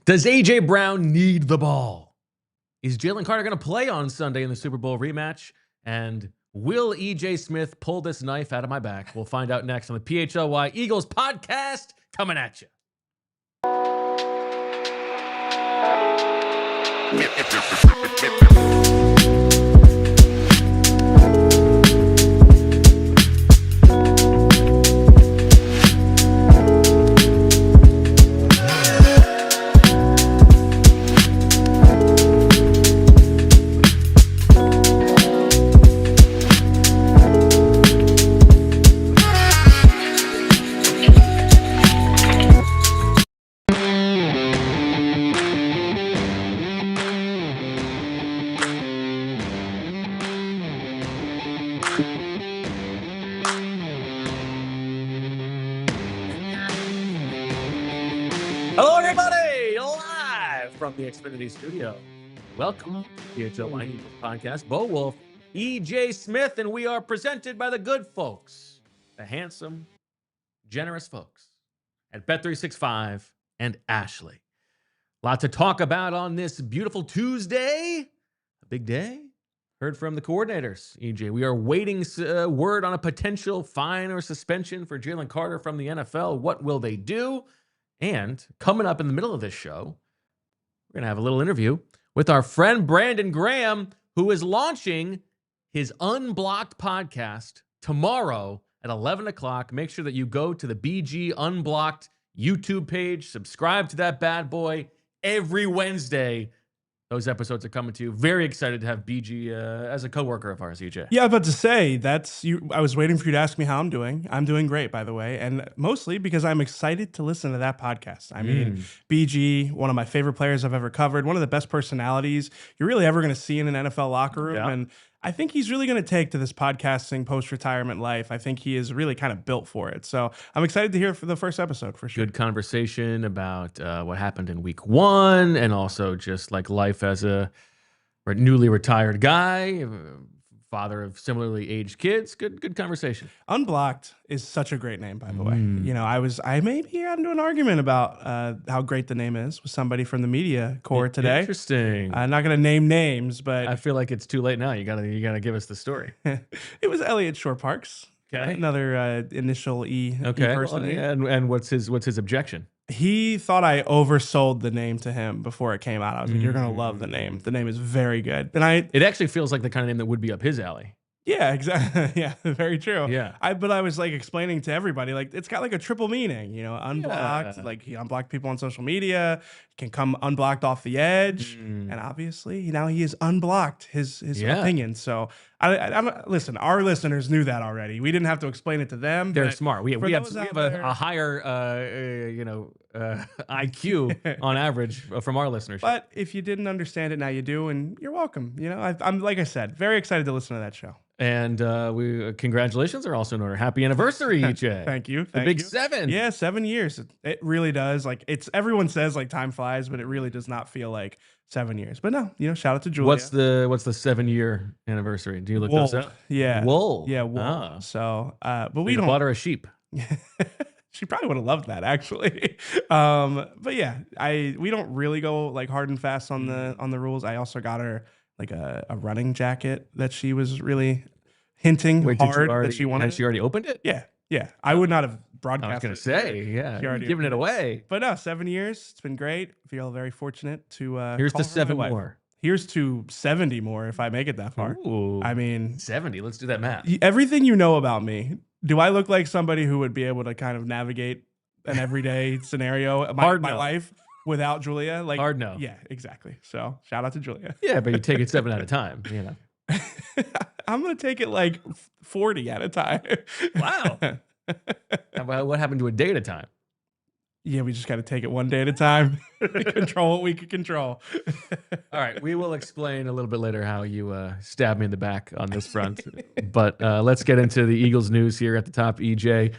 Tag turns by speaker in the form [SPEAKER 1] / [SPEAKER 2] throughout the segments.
[SPEAKER 1] Does A.J. Brown need the ball? Is Jalen Carter going to play on Sunday in the Super Bowl rematch? And will E.J. Smith pull this knife out of my back? We'll find out next on the PHLY Eagles podcast, coming at you. Hello, everybody! Live from the Xfinity Studio. Welcome to the PHLY Eagles podcast. Bo Wulf, E.J. Smith, and we are presented by the good folks, the handsome, generous folks at Bet365 and Ashley. A lot to talk about on this beautiful Tuesday. A big day. Heard from the coordinators, EJ. We are waiting word on a potential fine or suspension for Jalen Carter from the NFL. What will they do? And coming up in the middle of this show, we're going to have a little interview with our friend Brandon Graham, who is launching his Unblocked podcast tomorrow at 11 o'clock. Make sure that you go to the BG Unblocked YouTube page, subscribe to that bad boy. Every Wednesday, those episodes are coming to you. Very excited to have BG as a coworker of ours, EJ.
[SPEAKER 2] Yeah, I was about to say, that's you. I was waiting for you to ask me how I'm doing. I'm doing great, by the way, and mostly because I'm excited to listen to that podcast. I mean, BG, one of my favorite players I've ever covered, one of the best personalities you're really ever going to see in an NFL locker room, and I think he's really going to take to this podcasting post-retirement life. I think he is really kind of built for it. So I'm excited to hear for the first episode for sure.
[SPEAKER 1] Good conversation about what happened in week one and also just like life as a newly retired guy, father of similarly aged kids. Good conversation.
[SPEAKER 2] Unblocked is such a great name, by the way. You know, I maybe got into an argument about how great the name is with somebody from the media corps today.
[SPEAKER 1] Interesting.
[SPEAKER 2] I'm not going to name names, but
[SPEAKER 1] I feel like it's too late now. You gotta give us the story.
[SPEAKER 2] it was Elliot Shore Parks.
[SPEAKER 1] Okay.
[SPEAKER 2] Another initial E.
[SPEAKER 1] Okay.
[SPEAKER 2] person.
[SPEAKER 1] And what's his objection?
[SPEAKER 2] He thought I oversold the name to him before it came out. I was like, "You're gonna love the name. The name is very good." And
[SPEAKER 1] it actually feels like the kind of name that would be up his alley.
[SPEAKER 2] Yeah, exactly. Yeah, very true.
[SPEAKER 1] Yeah.
[SPEAKER 2] But I was like explaining to everybody, like it's got like a triple meaning, you know, unblocked, like he unblocked people on social media, can come unblocked off the edge, and obviously now he is unblocked his opinion. So I listen, our listeners knew that already. We didn't have to explain it to them.
[SPEAKER 1] They're smart. We have a higher IQ on average from our listeners.
[SPEAKER 2] But if you didn't understand it, now you do, and you're welcome. You know, I'm like I said, very excited to listen to that show.
[SPEAKER 1] And congratulations are also in order. Happy anniversary, EJ.
[SPEAKER 2] Thank you.
[SPEAKER 1] The big 7.
[SPEAKER 2] Yeah, 7 years. It really does. Like everyone says like time flies, but it really does not feel like 7 years. But no, you know, shout out to Julia.
[SPEAKER 1] What's the 7-year anniversary? Do you look those up?
[SPEAKER 2] Yeah.
[SPEAKER 1] Wool.
[SPEAKER 2] Yeah, wool.
[SPEAKER 1] Ah.
[SPEAKER 2] So but we don't
[SPEAKER 1] bought her a sheep.
[SPEAKER 2] She probably would have loved that actually. But yeah, we don't really go like hard and fast on the rules. I also got her like a running jacket that she was really hinting hard that she wanted.
[SPEAKER 1] Had she already opened it?
[SPEAKER 2] Yeah. Yeah. I would not have broadcast
[SPEAKER 1] I was going to say, yeah. You're giving it away.
[SPEAKER 2] But no, 7 years. It's been great. I feel very fortunate to
[SPEAKER 1] here's to 7 more.
[SPEAKER 2] Here's to 70 more if I make it that far.
[SPEAKER 1] Ooh,
[SPEAKER 2] I mean
[SPEAKER 1] 70. Let's do that math.
[SPEAKER 2] Everything you know about me, do I look like somebody who would be able to kind of navigate an everyday scenario my life without Julia? Like
[SPEAKER 1] hard no.
[SPEAKER 2] Yeah, exactly. So shout out to Julia.
[SPEAKER 1] Yeah, but you take it 7 at a time, you know.
[SPEAKER 2] I'm gonna take it like 40 at a time.
[SPEAKER 1] Wow. What happened to a day at a time?
[SPEAKER 2] Yeah, we just got to take it one day at a time. Control what we can control.
[SPEAKER 1] All right, we will explain a little bit later how you stabbed me in the back on this front. But let's get into the Eagles news here at the top, EJ.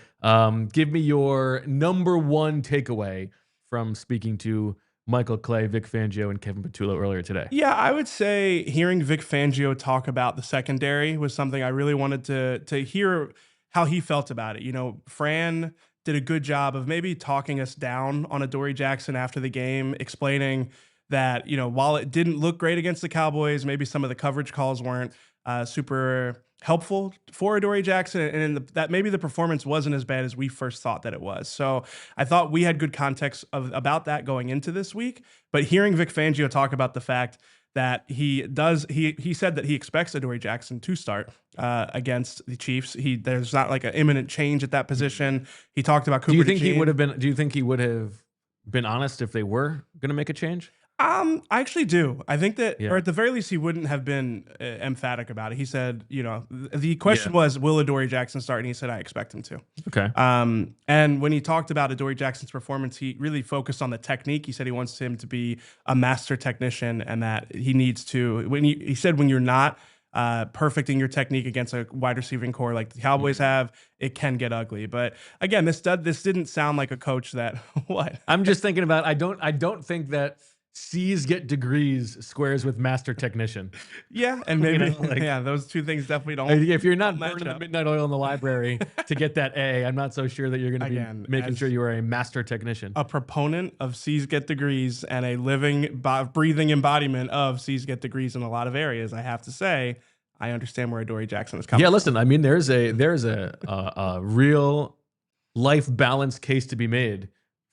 [SPEAKER 1] Give me your number one takeaway from speaking to Michael Clay, Vic Fangio, and Kevin Patullo earlier today.
[SPEAKER 2] Yeah, I would say hearing Vic Fangio talk about the secondary was something I really wanted to hear how he felt about it. You know, Fran did a good job of maybe talking us down on Adoree Jackson after the game, explaining that, while it didn't look great against the Cowboys, maybe some of the coverage calls weren't super helpful for Adoree Jackson, and that maybe the performance wasn't as bad as we first thought that it was. So I thought we had good context about that going into this week. But hearing Vic Fangio talk about the fact that he said that he expects Adoree Jackson to start against the Chiefs. There's not like an imminent change at that position. He talked about Cooper.
[SPEAKER 1] Do you think he would have been honest if they were going to make a change?
[SPEAKER 2] I actually do. I think that, or at the very least, he wouldn't have been emphatic about it. He said, the question was, will Adoree Jackson start? And he said, I expect him to.
[SPEAKER 1] Okay.
[SPEAKER 2] And when he talked about Adoree Jackson's performance, he really focused on the technique. He said he wants him to be a master technician, and that he needs to. He said when you're not perfecting your technique against a wide receiving core like the Cowboys have, it can get ugly. But again, this didn't sound like a coach that what?
[SPEAKER 1] I'm just thinking about. I don't think that C's get degrees squares with master technician.
[SPEAKER 2] Yeah, and maybe those two things definitely don't.
[SPEAKER 1] If you're not burning the midnight oil in the library to get that A, I'm not so sure that you're going to be making sure you are a master technician.
[SPEAKER 2] A proponent of C's get degrees and a living, breathing embodiment of C's get degrees in a lot of areas, I have to say, I understand where Adoree Jackson is coming from.
[SPEAKER 1] Yeah, listen, I mean, there's a real life balance case to be made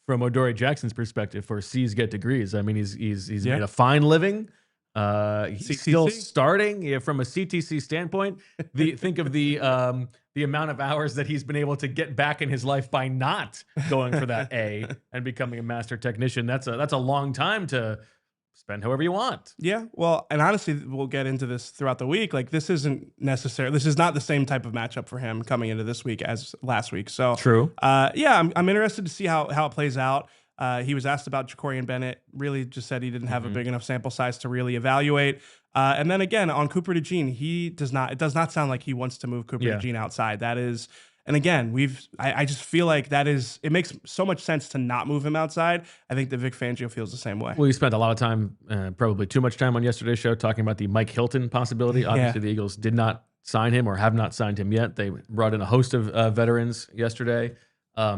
[SPEAKER 1] from Adoree Jackson's perspective for C's get degrees. I mean, he's made a fine living. He's still starting from a CTC standpoint. Think of the amount of hours that he's been able to get back in his life by not going for that A and becoming a master technician. That's a long time to spend however you want.
[SPEAKER 2] Yeah, well, and honestly, we'll get into this throughout the week. Like, this is not the same type of matchup for him coming into this week as last week. So
[SPEAKER 1] true.
[SPEAKER 2] I'm interested to see how it plays out. He was asked about Jacorian Bennett, really just said he didn't have a big enough sample size to really evaluate. And then again, on Cooper DeJean, it does not sound like he wants to move Cooper DeJean outside. That is, and again, I just feel like it makes so much sense to not move him outside. I think that Vic Fangio feels the same way.
[SPEAKER 1] Well, you spent a lot of time, probably too much time on yesterday's show talking about the Mike Hilton possibility. Obviously, the Eagles did not sign him or have not signed him yet. They brought in a host of veterans yesterday.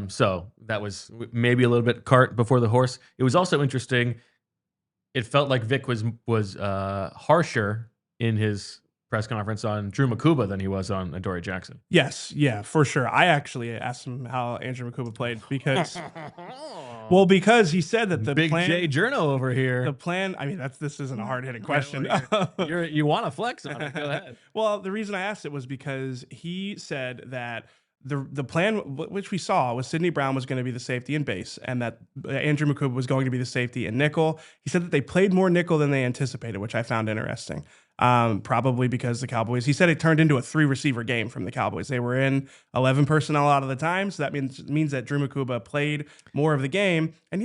[SPEAKER 1] So that was maybe a little bit cart before the horse. It was also interesting. It felt like Vic was harsher in his press conference on Drew Makuba than he was on Adoree Jackson.
[SPEAKER 2] Yes, yeah, for sure. I actually asked him how Andrew Makuba played because he said that the
[SPEAKER 1] Big
[SPEAKER 2] plan,
[SPEAKER 1] J Journo over here.
[SPEAKER 2] The plan, I mean, this isn't a hard-hitting question.
[SPEAKER 1] You want to flex on it. Go ahead.
[SPEAKER 2] Well, the reason I asked it was because he said that the plan, which we saw, was Sidney Brown was going to be the safety in base, and that Andrew Makuba was going to be the safety in nickel. He said that they played more nickel than they anticipated, which I found interesting. Probably because the Cowboys, he said it turned into a 3-receiver game from the Cowboys. They were in 11 personnel out of the time, so that means that Drew Makuba played more of the game. And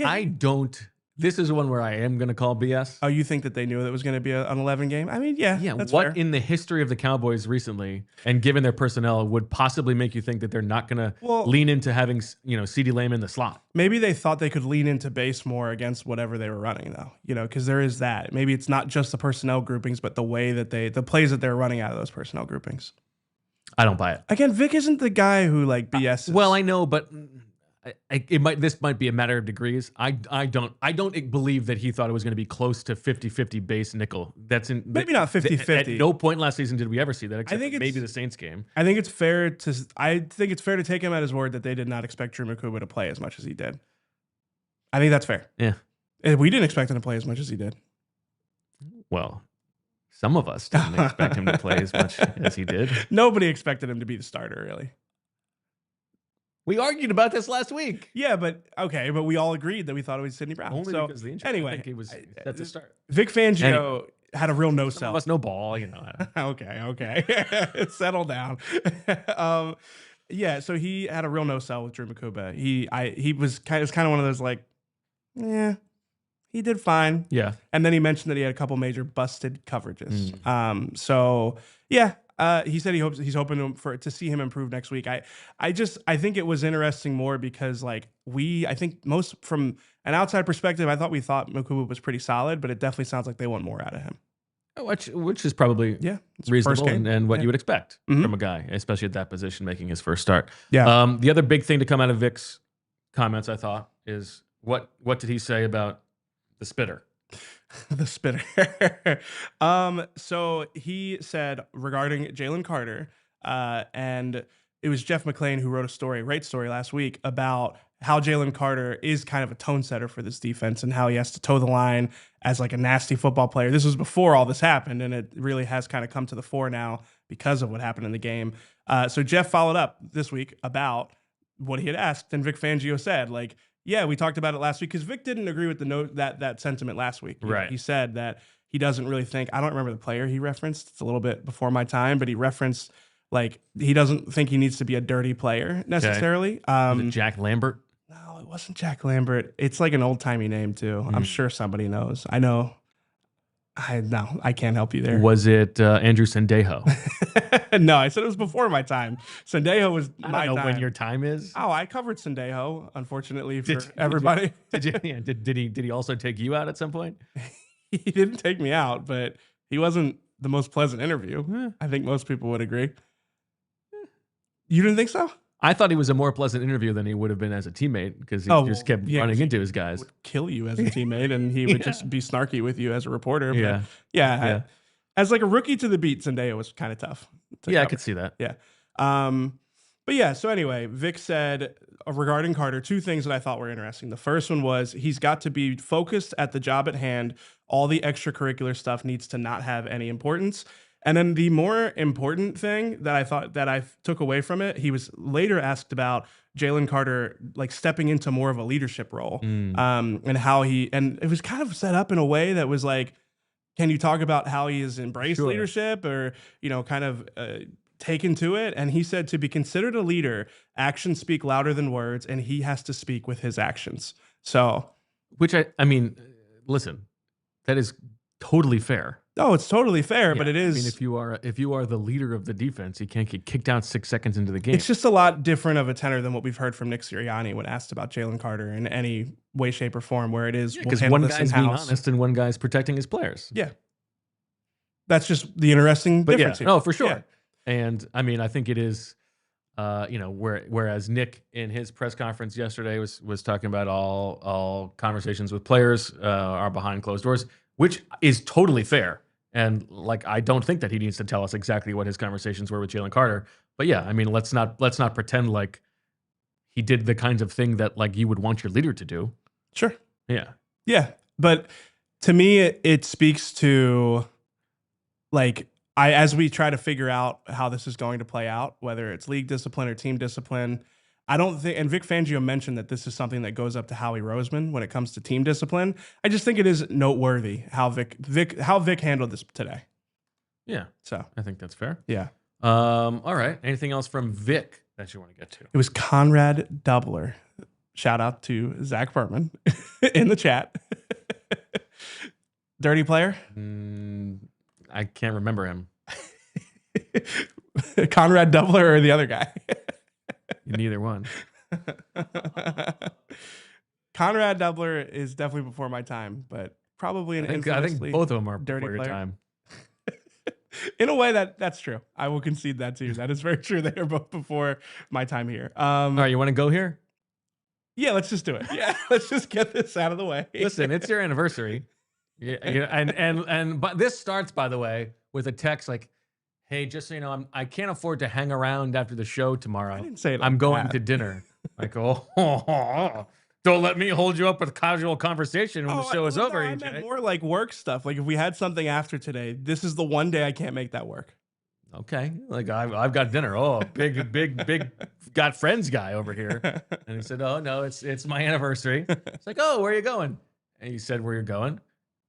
[SPEAKER 1] this is one where I am going to call BS.
[SPEAKER 2] Oh, you think that they knew that it was going to be an 11 game? I mean, yeah. That's
[SPEAKER 1] what
[SPEAKER 2] fair.
[SPEAKER 1] In the history of the Cowboys recently, and given their personnel, would possibly make you think that they're not going to lean into having CeeDee Lamb in the slot?
[SPEAKER 2] Maybe they thought they could lean into base more against whatever they were running, though. Because there is that. Maybe it's not just the personnel groupings, but the way that the plays that they're running out of those personnel groupings.
[SPEAKER 1] I don't buy it.
[SPEAKER 2] Again, Vic isn't the guy who BS's.
[SPEAKER 1] Well, I know, but this might be a matter of degrees. I don't believe that he thought it was going to be close to 50-50 base nickel.
[SPEAKER 2] Maybe not 50-50.
[SPEAKER 1] At no point last season did we ever see that, except maybe the Saints game.
[SPEAKER 2] I think it's fair to take him at his word that they did not expect Drew Makuba to play as much as he did. I think that's fair.
[SPEAKER 1] Yeah.
[SPEAKER 2] We didn't expect him to play as much as he did.
[SPEAKER 1] Well, some of us didn't expect him to play as much as he did.
[SPEAKER 2] Nobody expected him to be the starter, really.
[SPEAKER 1] We argued about this last week.
[SPEAKER 2] Yeah, but we all agreed that we thought it was Sidney Brown.
[SPEAKER 1] Only because of the injury.
[SPEAKER 2] Anyway,
[SPEAKER 1] I think he was set to start.
[SPEAKER 2] Vic Fangio had a real no sell.
[SPEAKER 1] Some of us no ball,
[SPEAKER 2] Okay. Settle down. So he had a real no sell with Drew Makuba. He was kind of one of those he did fine.
[SPEAKER 1] Yeah.
[SPEAKER 2] And then he mentioned that he had a couple major busted coverages. He said he's hoping to see him improve next week. I think it was interesting more because I think most from an outside perspective, we thought Makuba was pretty solid, but it definitely sounds like they want more out of him.
[SPEAKER 1] Which is probably reasonable and what you would expect from a guy, especially at that position, making his first start.
[SPEAKER 2] Yeah.
[SPEAKER 1] The other big thing to come out of Vic's comments I thought is what did he say about the spitter?
[SPEAKER 2] The spitter. So he said regarding Jalen Carter, and it was Jeff McClain who wrote a great story last week about how Jalen Carter is kind of a tone setter for this defense and how he has to toe the line as like a nasty football player. This was before all this happened, and it really has kind of come to the fore now because of what happened in the game. So Jeff followed up this week about what he had asked, and Vic Fangio said, like, yeah, we talked about it last week because Vic didn't agree with that sentiment last week.
[SPEAKER 1] Right.
[SPEAKER 2] He said that he doesn't really think, I don't remember the player he referenced. It's a little bit before my time, but he referenced like he doesn't think he needs to be a dirty player necessarily.
[SPEAKER 1] Was it Jack Lambert?
[SPEAKER 2] No, it wasn't Jack Lambert. It's like an old timey name too. I'm sure somebody knows. I know. I can't help you there.
[SPEAKER 1] Was it Andrew Sendejo?
[SPEAKER 2] No, I said it was before my time. Sendejo was my time.
[SPEAKER 1] I don't know when your time is.
[SPEAKER 2] Oh, I covered Sendejo, unfortunately, for everybody.
[SPEAKER 1] Did he also take you out at some point?
[SPEAKER 2] He didn't take me out, but he wasn't the most pleasant interview. I think most people would agree. You didn't think so?
[SPEAKER 1] I thought he was a more pleasant interview than he would have been as a teammate because he just kept running into his guys.
[SPEAKER 2] Would kill you as a teammate, and he would just be snarky with you as a reporter. But
[SPEAKER 1] Yeah.
[SPEAKER 2] As like a rookie to the beat, Sendejo was kind of tough.
[SPEAKER 1] Yeah, I could see that.
[SPEAKER 2] Yeah. But yeah, so anyway, Vic said regarding Carter, two things that I thought were interesting. The first one was he's got to be focused at the job at hand. All the extracurricular stuff needs to not have any importance. And then the more important thing that I thought that I took away from it, he was later asked about Jalen Carter like stepping into more of a leadership role, and how and it was kind of set up in a way that was like, can you talk about how he has embraced leadership or kind of taken to it? And he said to be considered a leader, actions speak louder than words, and he has to speak with his actions. So,
[SPEAKER 1] which I mean, listen, that is totally fair.
[SPEAKER 2] Oh, it's totally fair, but it is.
[SPEAKER 1] I mean, if you are the leader of the defense, you can't get kicked out 6 seconds into the game.
[SPEAKER 2] It's just a lot different of a tenor than what we've heard from Nick Sirianni when asked about Jalen Carter in any way, shape, or form. Where it is
[SPEAKER 1] because one guy's being honest and one guy's protecting his players.
[SPEAKER 2] Yeah, that's just the interesting difference.
[SPEAKER 1] Yeah, no, for sure. Yeah. And I mean, I think it is. Whereas Nick in his press conference yesterday was talking about all conversations with players are behind closed doors, which is totally fair. And like, I don't think that he needs to tell us exactly what his conversations were with Jalen Carter. But yeah, I mean, let's not pretend like he did the kinds of thing that like you would want your leader to do.
[SPEAKER 2] Sure.
[SPEAKER 1] Yeah.
[SPEAKER 2] Yeah. But to me, it speaks to like, as we try to figure out how this is going to play out, whether it's league discipline or team discipline, I don't think, and Vic Fangio mentioned that this is something that goes up to Howie Roseman when it comes to team discipline. I just think it is noteworthy how Vic handled this today.
[SPEAKER 1] Yeah.
[SPEAKER 2] So
[SPEAKER 1] I think that's fair.
[SPEAKER 2] Yeah.
[SPEAKER 1] All right. Anything else from Vic that you want to get to?
[SPEAKER 2] It was Conrad Doubler. Shout out to Zach Berman in the chat. Dirty player?
[SPEAKER 1] I can't remember him.
[SPEAKER 2] Conrad Doubler or the other guy?
[SPEAKER 1] Neither one.
[SPEAKER 2] Conrad Doubler is definitely before my time, but probably
[SPEAKER 1] I think both of them are
[SPEAKER 2] dirty
[SPEAKER 1] before your
[SPEAKER 2] player.
[SPEAKER 1] time.
[SPEAKER 2] In a way, that's true. I will concede that too. That is very true. They are both before my time here. All
[SPEAKER 1] right, you want to go here?
[SPEAKER 2] Yeah, let's just do it. Yeah, let's just get this out of the way.
[SPEAKER 1] Listen, it's your anniversary. Yeah, but this starts, by the way, with a text like, "Hey, just so you know, I can't afford to hang around after the show tomorrow.
[SPEAKER 2] I didn't say it like
[SPEAKER 1] I'm going
[SPEAKER 2] that.
[SPEAKER 1] to dinner." Like, don't let me hold you up with casual conversation when the show is over.
[SPEAKER 2] I meant more like work stuff. Like if we had something after today, this is the one day I can't make that work.
[SPEAKER 1] Okay, like I've got dinner. Oh, big got friends guy over here. And he said, "Oh no, it's my anniversary." It's like, "Oh, where are you going?" And you said where you're going.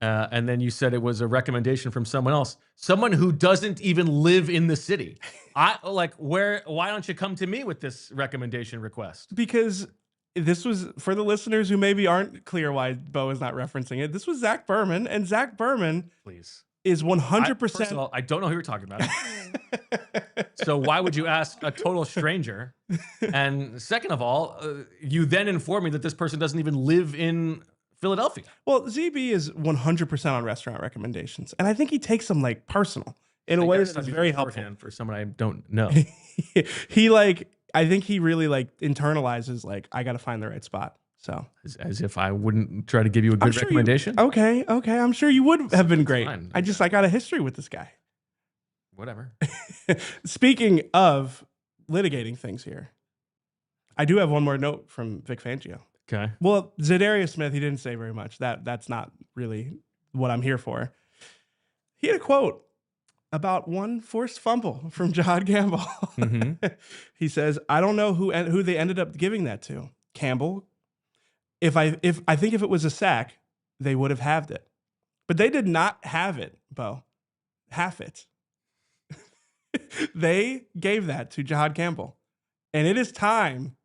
[SPEAKER 1] And then you said it was a recommendation from someone else, someone who doesn't even live in the city. Why don't you come to me with this recommendation request?
[SPEAKER 2] Because this was, for the listeners who maybe aren't clear why Bo is not referencing it, this was Zach Berman, and Zach Berman is 100%.
[SPEAKER 1] First of all, I don't know who you're talking about. So why would you ask a total stranger? And second of all, you then inform me that this person doesn't even live in Philadelphia.
[SPEAKER 2] Well, ZB is 100% on restaurant recommendations, and I think he takes them like personal in a way that's very helpful
[SPEAKER 1] for someone I don't know.
[SPEAKER 2] he like I think he really like internalizes like I got to find the right spot. So
[SPEAKER 1] As if I wouldn't try to give you a good recommendation.
[SPEAKER 2] Okay. I'm sure you would have been great.
[SPEAKER 1] Fine.
[SPEAKER 2] I got a history with this guy.
[SPEAKER 1] Whatever.
[SPEAKER 2] Speaking of litigating things here, I do have one more note from Vic Fangio.
[SPEAKER 1] Okay.
[SPEAKER 2] Well, Za'Darius Smith, he didn't say very much. That's not really what I'm here for. He had a quote about one forced fumble from Jihaad Campbell.
[SPEAKER 1] Mm-hmm.
[SPEAKER 2] He says, "I don't know who they ended up giving that to. Campbell. I think if it was a sack, they would have halved it. But they did not have it, Bo. Half it. They gave that to Jihaad Campbell. And it is time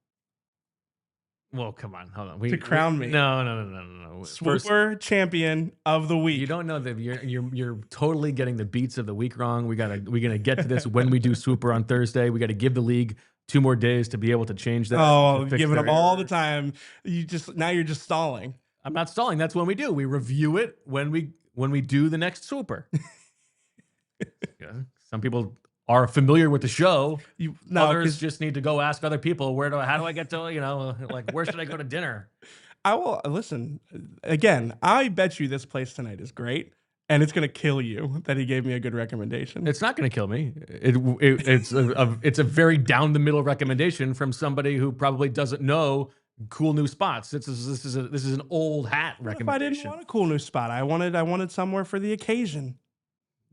[SPEAKER 1] Well, come on, hold on.
[SPEAKER 2] to crown me.
[SPEAKER 1] No.
[SPEAKER 2] Swooper champion of the week.
[SPEAKER 1] You don't know that you're totally getting the beats of the week wrong. We're gonna get to this when we do Swooper on Thursday. We got to give the league 2 more days to be able to change that.
[SPEAKER 2] Oh, giving them all the time. Now you're just stalling.
[SPEAKER 1] I'm not stalling. That's when we do. We review it when we do the next Swooper. Yeah. Some people are familiar with the show. Others just need to go ask other people how do I get to, like, where should I go to dinner?
[SPEAKER 2] I will listen again. I bet you this place tonight is great, and it's gonna kill you that he gave me a good recommendation.
[SPEAKER 1] It's not gonna kill me. It's a very down the middle recommendation from somebody who probably doesn't know cool new spots. This is an old hat recommendation.
[SPEAKER 2] If I didn't want a cool new spot, I wanted somewhere for the occasion.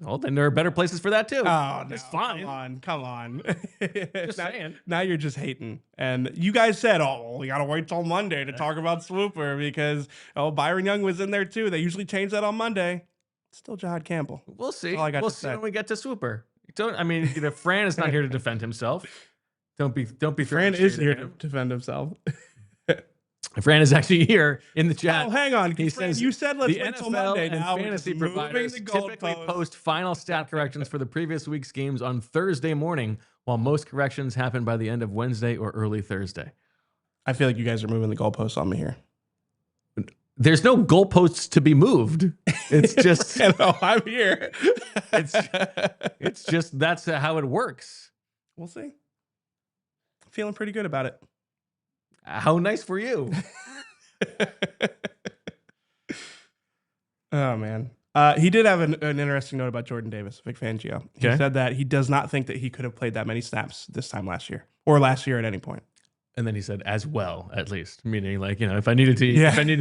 [SPEAKER 1] Well, then there are better places for that too.
[SPEAKER 2] Oh,
[SPEAKER 1] it's fine.
[SPEAKER 2] Come on.
[SPEAKER 1] Just saying.
[SPEAKER 2] Now you're just hating. And you guys said, "Oh, we gotta wait till Monday to talk about Swooper because Byron Young was in there too. They usually change that on Monday." Still Jihaad Campbell.
[SPEAKER 1] We'll see.
[SPEAKER 2] We'll
[SPEAKER 1] see when we get to Swooper. Fran is not here to defend himself. Don't be.
[SPEAKER 2] Fran is here to defend himself.
[SPEAKER 1] Fran is actually here in the chat.
[SPEAKER 2] Oh, hang on.
[SPEAKER 1] He says
[SPEAKER 2] you said let's
[SPEAKER 1] the
[SPEAKER 2] wait till
[SPEAKER 1] NFL
[SPEAKER 2] Monday.
[SPEAKER 1] and
[SPEAKER 2] Now
[SPEAKER 1] fantasy providers typically post final stat corrections for the previous week's games on Thursday morning, while most corrections happen by the end of Wednesday or early Thursday.
[SPEAKER 2] I feel like you guys are moving the goalposts on me here.
[SPEAKER 1] There's no goalposts to be moved. It's just
[SPEAKER 2] I'm here.
[SPEAKER 1] it's just that's how it works.
[SPEAKER 2] We'll see. Feeling pretty good about it.
[SPEAKER 1] How nice for you.
[SPEAKER 2] Oh, man. He did have an interesting note about Jordan Davis, Vic Fangio. He said that he does not think that he could have played that many snaps this time last year or last year at any point.
[SPEAKER 1] And then he said, as well, at least, meaning like, if I needed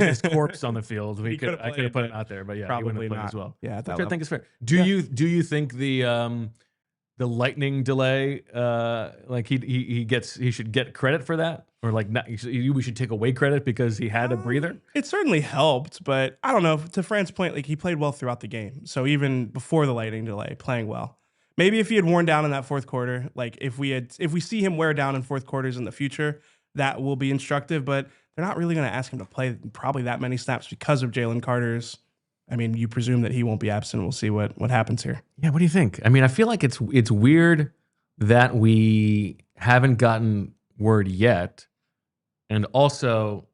[SPEAKER 1] his corpse on the field, I could have put it out there, but yeah,
[SPEAKER 2] probably
[SPEAKER 1] he wouldn't have played
[SPEAKER 2] not
[SPEAKER 1] as well.
[SPEAKER 2] Yeah,
[SPEAKER 1] I think it's fair. Do you think the lightning delay, like he should get credit for that, or like we should take away credit because he had a breather?
[SPEAKER 2] It certainly helped, but I don't know. To Fran's point, like he played well throughout the game, so even before the lightning delay, playing well. Maybe if he had worn down in that fourth quarter, like if we see him wear down in fourth quarters in the future, that will be instructive. But they're not really going to ask him to play probably that many snaps because of Jalen Carter's. I mean, you presume that he won't be absent. We'll see what happens here.
[SPEAKER 1] Yeah, what do you think? I mean, I feel like it's weird that we haven't gotten word yet, and also,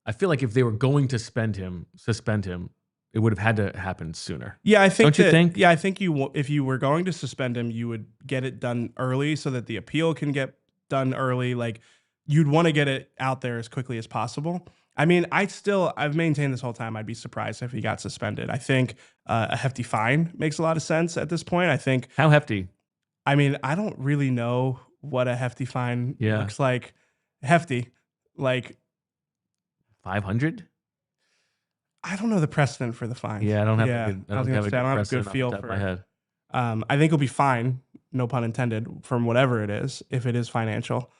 [SPEAKER 1] I feel like if they were going to suspend him, it would have had to happen sooner.
[SPEAKER 2] Yeah, I think.
[SPEAKER 1] Don't you think?
[SPEAKER 2] Yeah, I think if you were going to suspend him, you would get it done early so that the appeal can get done early. Like you'd want to get it out there as quickly as possible. I mean, I've maintained this whole time I'd be surprised if he got suspended. I think a hefty fine makes a lot of sense at this point. I think.
[SPEAKER 1] How hefty?
[SPEAKER 2] I mean, I don't really know what a hefty fine looks like. Hefty, like
[SPEAKER 1] 500.
[SPEAKER 2] I don't know the precedent for the fine.
[SPEAKER 1] Yeah, I don't have
[SPEAKER 2] a good feel for
[SPEAKER 1] my head.
[SPEAKER 2] I think it'll be fine, no pun intended, from whatever it is, if it is financial.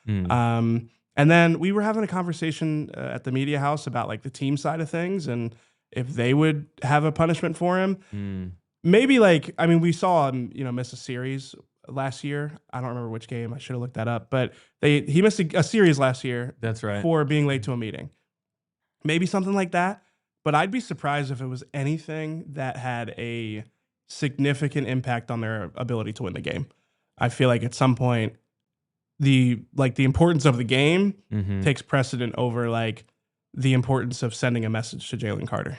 [SPEAKER 2] And then we were having a conversation at the media house about like the team side of things and if they would have a punishment for him. Maybe like, I mean, we saw him, miss a series last year. I don't remember which game. I should have looked that up. But he missed a series last year.
[SPEAKER 1] That's right.
[SPEAKER 2] For being late to a meeting. Maybe something like that. But I'd be surprised if it was anything that had a significant impact on their ability to win the game. I feel like at some point, the importance of the game takes precedent over like the importance of sending a message to Jalen Carter.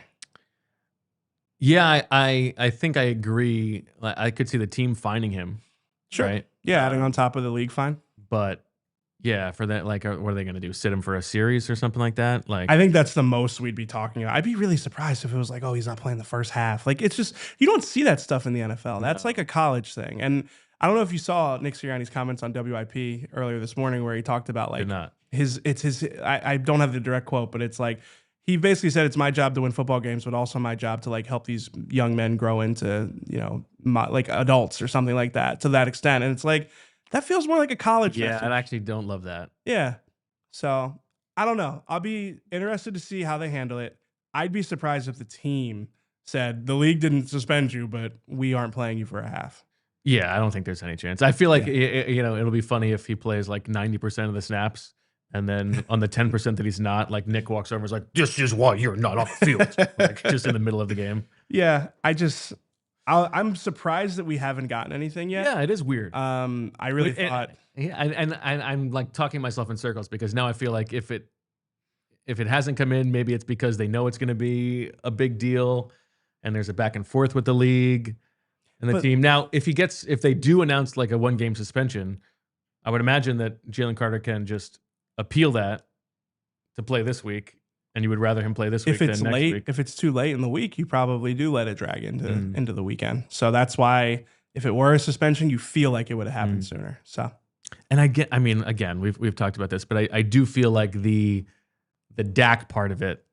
[SPEAKER 1] Yeah, I think I agree. I could see the team fining him.
[SPEAKER 2] Sure.
[SPEAKER 1] Right?
[SPEAKER 2] Yeah, adding on top of the league fine.
[SPEAKER 1] But Yeah, for that, like, what are they going to do? Sit him for a series or something like that? Like,
[SPEAKER 2] I think that's the most we'd be talking about. I'd be really surprised if it was like, oh, he's not playing the first half. Like, it's just, you don't see that stuff in the NFL. That's like a college thing. And I don't know if you saw Nick Sirianni's comments on WIP earlier this morning where he talked about like I don't have the direct quote, but it's like, he basically said it's my job to win football games, but also my job to like help these young men grow into, like adults or something like that to that extent. And it's like, that feels more like a college message.
[SPEAKER 1] I actually don't love that.
[SPEAKER 2] Yeah. So I don't know. I'll be interested to see how they handle it. I'd be surprised if the team said the league didn't suspend you, but we aren't playing you for a half.
[SPEAKER 1] Yeah, I don't think there's any chance. I feel like it'll be funny if he plays like 90% of the snaps, and then on the 10% that he's not, like Nick walks over and is like, "This is why you're not on the field," like just in the middle of the game.
[SPEAKER 2] Yeah, I'm surprised that we haven't gotten anything yet.
[SPEAKER 1] Yeah, it is weird.
[SPEAKER 2] I really thought.
[SPEAKER 1] Yeah, and I'm like talking myself in circles because now I feel like if it hasn't come in, maybe it's because they know it's going to be a big deal, and there's a back and forth with the league and the team. Now, if they do announce like a 1-game suspension, I would imagine that Jalen Carter can just appeal that to play this week. And you would rather him play this week than next week.
[SPEAKER 2] If it's too late in the week, you probably do let it drag into the weekend. So that's why if it were a suspension, you feel like it would have happened sooner. So,
[SPEAKER 1] and again, we've talked about this, but I do feel like the Dak part of it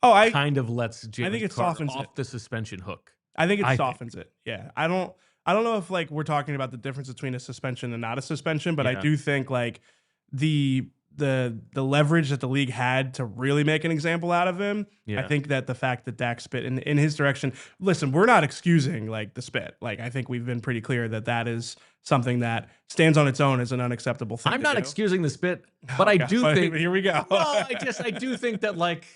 [SPEAKER 1] kind of lets Jalen Carter off the suspension hook.
[SPEAKER 2] I think it softens it. Yeah. I don't know if like we're talking about the difference between a suspension and not a suspension, but I do think like the leverage that the league had to really make an example out of him. I think that the fact that Dak spit in his direction, listen, we're not excusing like the spit. Like I think we've been pretty clear that is something that stands on its own as an unacceptable thing.
[SPEAKER 1] I'm not excusing the spit, but I do think
[SPEAKER 2] here we go.
[SPEAKER 1] Well, I do think that like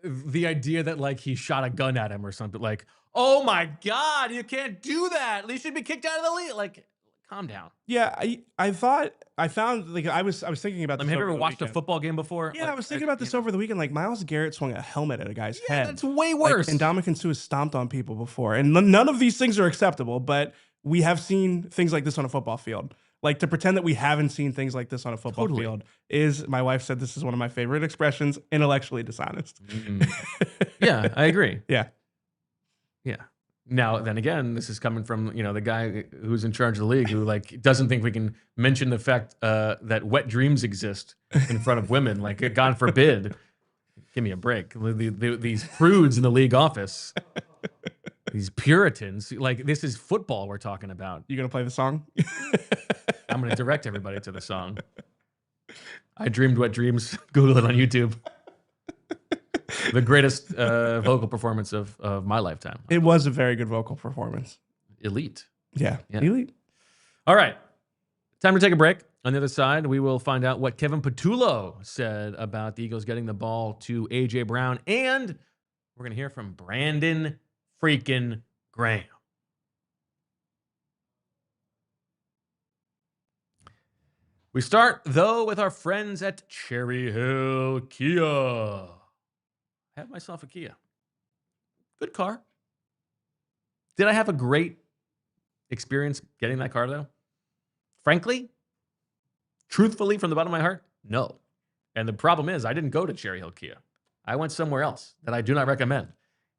[SPEAKER 1] the idea that like he shot a gun at him or something, like, oh my God, you can't do that. You should be kicked out of the league. Like, calm down.
[SPEAKER 2] Yeah, I found like I was thinking about this.
[SPEAKER 1] Have you ever watched a football game before?
[SPEAKER 2] Yeah, I was thinking about this over the weekend. Like Myles Garrett swung a helmet at a guy's head.
[SPEAKER 1] That's way worse.
[SPEAKER 2] And Ndamukong Suh has stomped on people before. And none of these things are acceptable, but we have seen things like this on a football field. Like to pretend that we haven't seen things like this on a football field is, my wife said this is one of my favorite expressions, intellectually dishonest.
[SPEAKER 1] Yeah, I agree.
[SPEAKER 2] Yeah.
[SPEAKER 1] Yeah. Now, then again, this is coming from, the guy who's in charge of the league who like doesn't think we can mention the fact that wet dreams exist in front of women. Like, God forbid. Give me a break. These prudes in the league office, these Puritans, like this is football we're talking about.
[SPEAKER 2] You going to play the song?
[SPEAKER 1] I'm going to direct everybody to the song. I dreamed wet dreams. Google it on YouTube. The greatest vocal performance of my lifetime.
[SPEAKER 2] It was a very good vocal performance.
[SPEAKER 1] Elite.
[SPEAKER 2] Yeah. Elite.
[SPEAKER 1] All right. Time to take a break. On the other side, we will find out what Kevin Patullo said about the Eagles getting the ball to A.J. Brown. And we're going to hear from Brandon freaking Graham. We start, though, with our friends at Cherry Hill Kia. I have myself a Kia. Good car. Did I have a great experience getting that car, though? Frankly, truthfully, from the bottom of my heart, no. And the problem is I didn't go to Cherry Hill Kia. I went somewhere else that I do not recommend.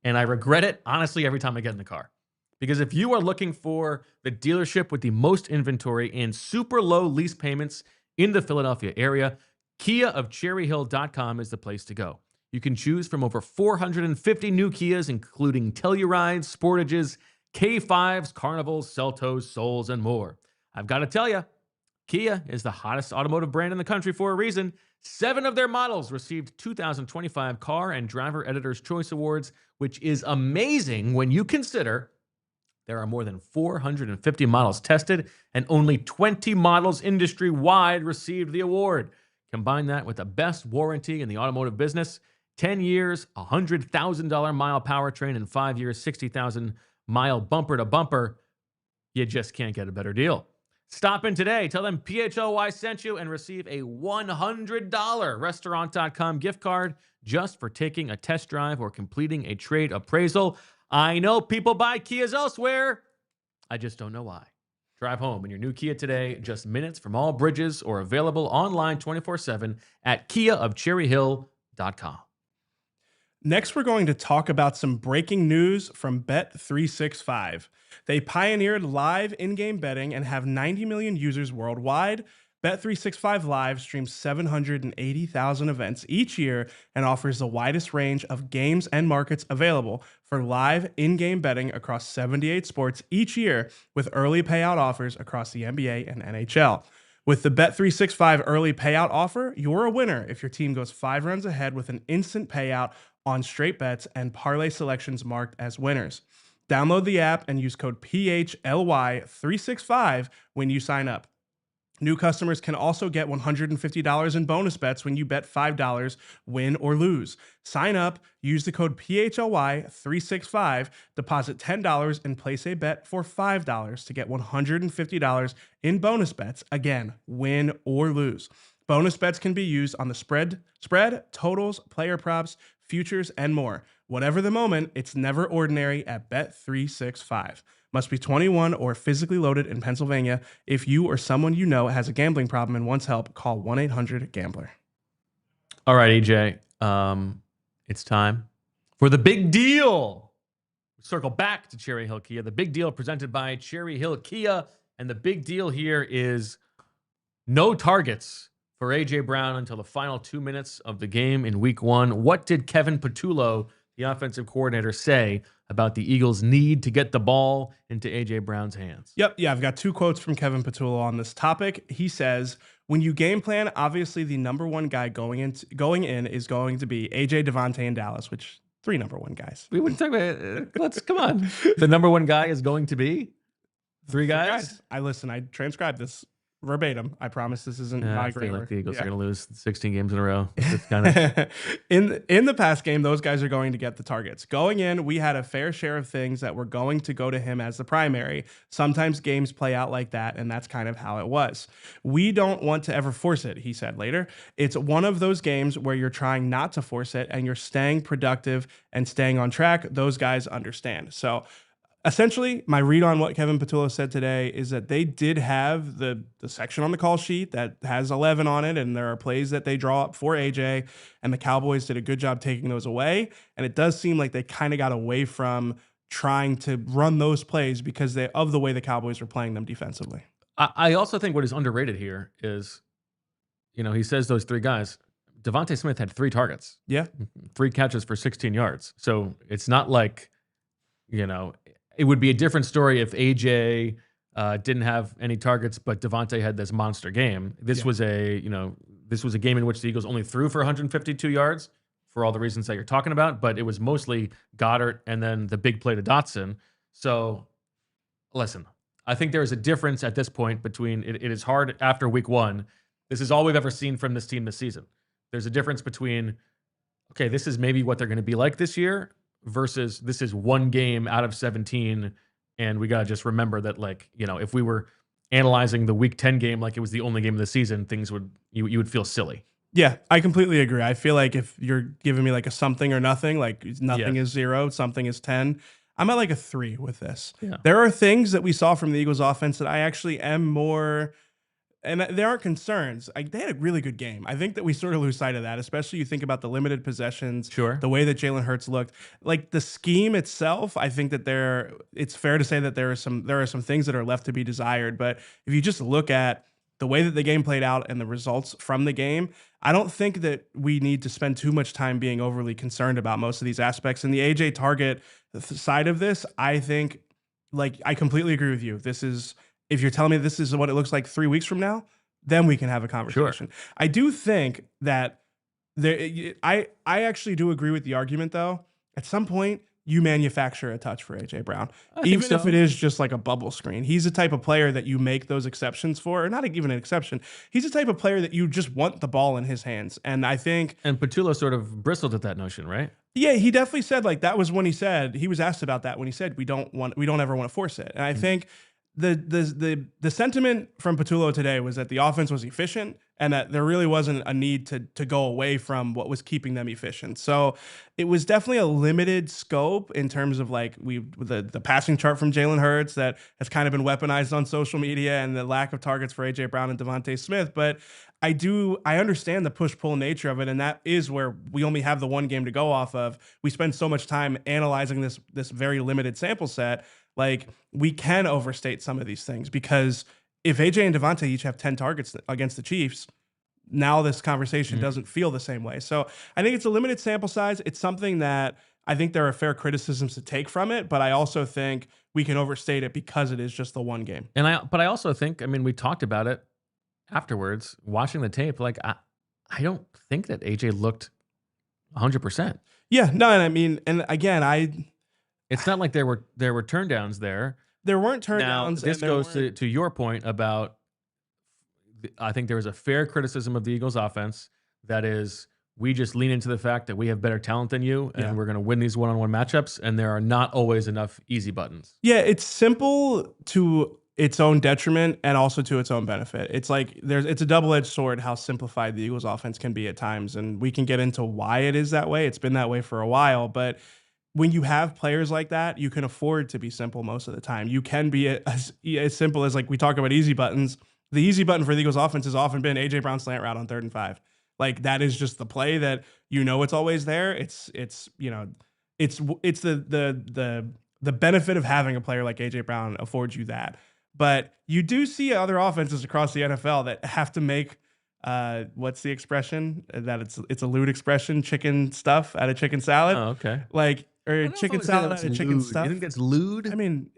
[SPEAKER 1] And I regret it, honestly, every time I get in the car. Because if you are looking for the dealership with the most inventory and super low lease payments in the Philadelphia area, KiaofCherryHill.com is the place to go. You can choose from over 450 new Kias, including Tellurides, Sportages, K5s, Carnivals, Seltos, Souls, and more. I've got to tell you, Kia is the hottest automotive brand in the country for a reason. 7 of their models received 2025 Car and Driver Editor's Choice Awards, which is amazing when you consider there are more than 450 models tested and only 20 models industry-wide received the award. Combine that with the best warranty in the automotive business, 10 years, $100,000 mile powertrain, and 5 years, 60,000 mile bumper to bumper. You just can't get a better deal. Stop in today. Tell them PHLY sent you and receive a $100 restaurant.com gift card just for taking a test drive or completing a trade appraisal. I know people buy Kias elsewhere. I just don't know why. Drive home in your new Kia today, just minutes from all bridges or available online 24/7 at kiaofcherryhill.com.
[SPEAKER 2] Next, we're going to talk about some breaking news from Bet365. They pioneered live in-game betting and have 90 million users worldwide. Bet365 Live streams 780,000 events each year and offers the widest range of games and markets available for live in-game betting across 78 sports each year, with early payout offers across the NBA and NHL. With the Bet365 early payout offer, you're a winner if your team goes 5 runs ahead with an instant payout on straight bets and parlay selections marked as winners. Download the app and use code PHLY365 when you sign up. New customers can also get $150 in bonus bets when you bet $5, win or lose. Sign up, use the code PHLY365, deposit $10 and place a bet for $5 to get $150 in bonus bets. Again, win or lose. Bonus bets can be used on the spread, totals, player props, futures, and more. Whatever the moment, it's never ordinary at Bet365. Must be 21 or physically loaded in Pennsylvania. If you or someone you know has a gambling problem and wants help, call 1-800-GAMBLER.
[SPEAKER 1] All right, EJ, it's time for the big deal. Circle back to Cherry Hill Kia. The big deal presented by Cherry Hill Kia. And the big deal here is no targets for A.J. Brown until the final 2 minutes of the game in week 1. What did Kevin Patullo, the offensive coordinator, say about the Eagles' need to get the ball into A.J. Brown's hands?
[SPEAKER 2] Yeah, I've got 2 quotes from Kevin Patullo on this topic. He says, when you game plan, obviously the number 1 guy going in is going to be A.J., Devontae, and Dallas, which 3 number 1 guys.
[SPEAKER 1] We wouldn't talk about let's come on. The number 1 guy is going to be 3 guys?
[SPEAKER 2] I transcribed this verbatim. I promise this isn't my
[SPEAKER 1] I feel
[SPEAKER 2] grammar.
[SPEAKER 1] like the Eagles are going to lose 16 games in a row. It's kind of
[SPEAKER 2] in the past game, those guys are going to get the targets. Going in, we had a fair share of things that were going to go to him as the primary. Sometimes games play out like that, and that's kind of how it was. We don't want to ever force it, he said later. It's one of those games where you're trying not to force it and you're staying productive and staying on track. Those guys understand. So essentially, my read on what Kevin Patullo said today is that they did have the section on the call sheet that has 11 on it, and there are plays that they draw up for AJ, and the Cowboys did a good job taking those away. And it does seem like they kind of got away from trying to run those plays because of the way the Cowboys were playing them defensively.
[SPEAKER 1] I also think what is underrated here is, he says those 3 guys. Devontae Smith had 3 targets.
[SPEAKER 2] Yeah.
[SPEAKER 1] 3 catches for 16 yards. So it's not like, it would be a different story if AJ didn't have any targets, but Devontae had this monster game. This was a game in which the Eagles only threw for 152 yards for all the reasons that you're talking about, but it was mostly Goddard and then the big play to Dotson. So, listen, I think there is a difference at this point between it is hard after week 1. This is all we've ever seen from this team this season. There's a difference between, okay, this is maybe what they're going to be like this year, versus this is 1 game out of 17, and we got to just remember that, if we were analyzing the week 10 game like it was the only game of the season, you would feel silly.
[SPEAKER 2] Yeah, I completely agree. I feel like if you're giving me like a something or nothing, like nothing is 0, something is 10, I'm at like a 3 with this.
[SPEAKER 1] Yeah.
[SPEAKER 2] There are things that we saw from the Eagles offense that I actually am more, and there aren't concerns. They had a really good game. I think that we sort of lose sight of that, especially you think about the limited possessions,
[SPEAKER 1] Sure.
[SPEAKER 2] the way that Jalen Hurts looked. Like the scheme itself, I think that it's fair to say that there are some things that are left to be desired. But if you just look at the way that the game played out and the results from the game, I don't think that we need to spend too much time being overly concerned about most of these aspects. And the AJ target side of this, I think, I completely agree with you. If you're telling me this is what it looks like 3 weeks from now, then we can have a conversation. Sure. I do think that I actually do agree with the argument, though. At some point, you manufacture a touch for A.J. Brown, even if it is just like a bubble screen. He's the type of player that you make those exceptions for, or not even an exception. He's the type of player that you just want the ball in his hands. And I think...
[SPEAKER 1] And Patullo sort of bristled at that notion, right?
[SPEAKER 2] Yeah, he definitely said, that was when he was asked about that when he said, we don't ever want to force it. And I think... The sentiment from Patullo today was that the offense was efficient and that there really wasn't a need to go away from what was keeping them efficient. So it was definitely a limited scope in terms of like the passing chart from Jalen Hurts that has kind of been weaponized on social media, and the lack of targets for AJ Brown and Devontae Smith. But I understand the push-pull nature of it, and that is where we only have the one game to go off of. We spend so much time analyzing this very limited sample set. Like, we can overstate some of these things, because if AJ and Devontae each have 10 targets against the Chiefs, now this conversation doesn't feel the same way. So I think it's a limited sample size. It's something that I think there are fair criticisms to take from it, but I also think we can overstate it because it is just the one game.
[SPEAKER 1] But I also think, I mean, we talked about it afterwards, watching the tape. Like, I don't think that AJ looked 100%.
[SPEAKER 2] Yeah, no, and I mean, and again,
[SPEAKER 1] it's not like there were turndowns there.
[SPEAKER 2] There weren't turndowns.
[SPEAKER 1] Now, this goes to your point about, I think there was a fair criticism of the Eagles offense. That is, we just lean into the fact that we have better talent than you, and we're going to win these one-on-one matchups, and there are not always enough easy buttons.
[SPEAKER 2] Yeah, it's simple to its own detriment and also to its own benefit. It's like it's a double-edged sword how simplified the Eagles offense can be at times, and we can get into why it is that way. It's been that way for a while, but when you have players like that, you can afford to be simple most of the time. You can be as simple as, like, we talk about easy buttons. The easy button for the Eagles offense has often been AJ Brown slant route on 3rd and 5. Like, that is just the play that it's always there. It's the benefit of having a player like AJ Brown affords you that. But you do see other offenses across the NFL that have to make what's the expression? That it's a lewd expression, chicken stuff out of chicken salad.
[SPEAKER 1] Oh, okay.
[SPEAKER 2] Like, or chicken salad out of chicken stuff.
[SPEAKER 1] You think that's lewd?
[SPEAKER 2] I mean,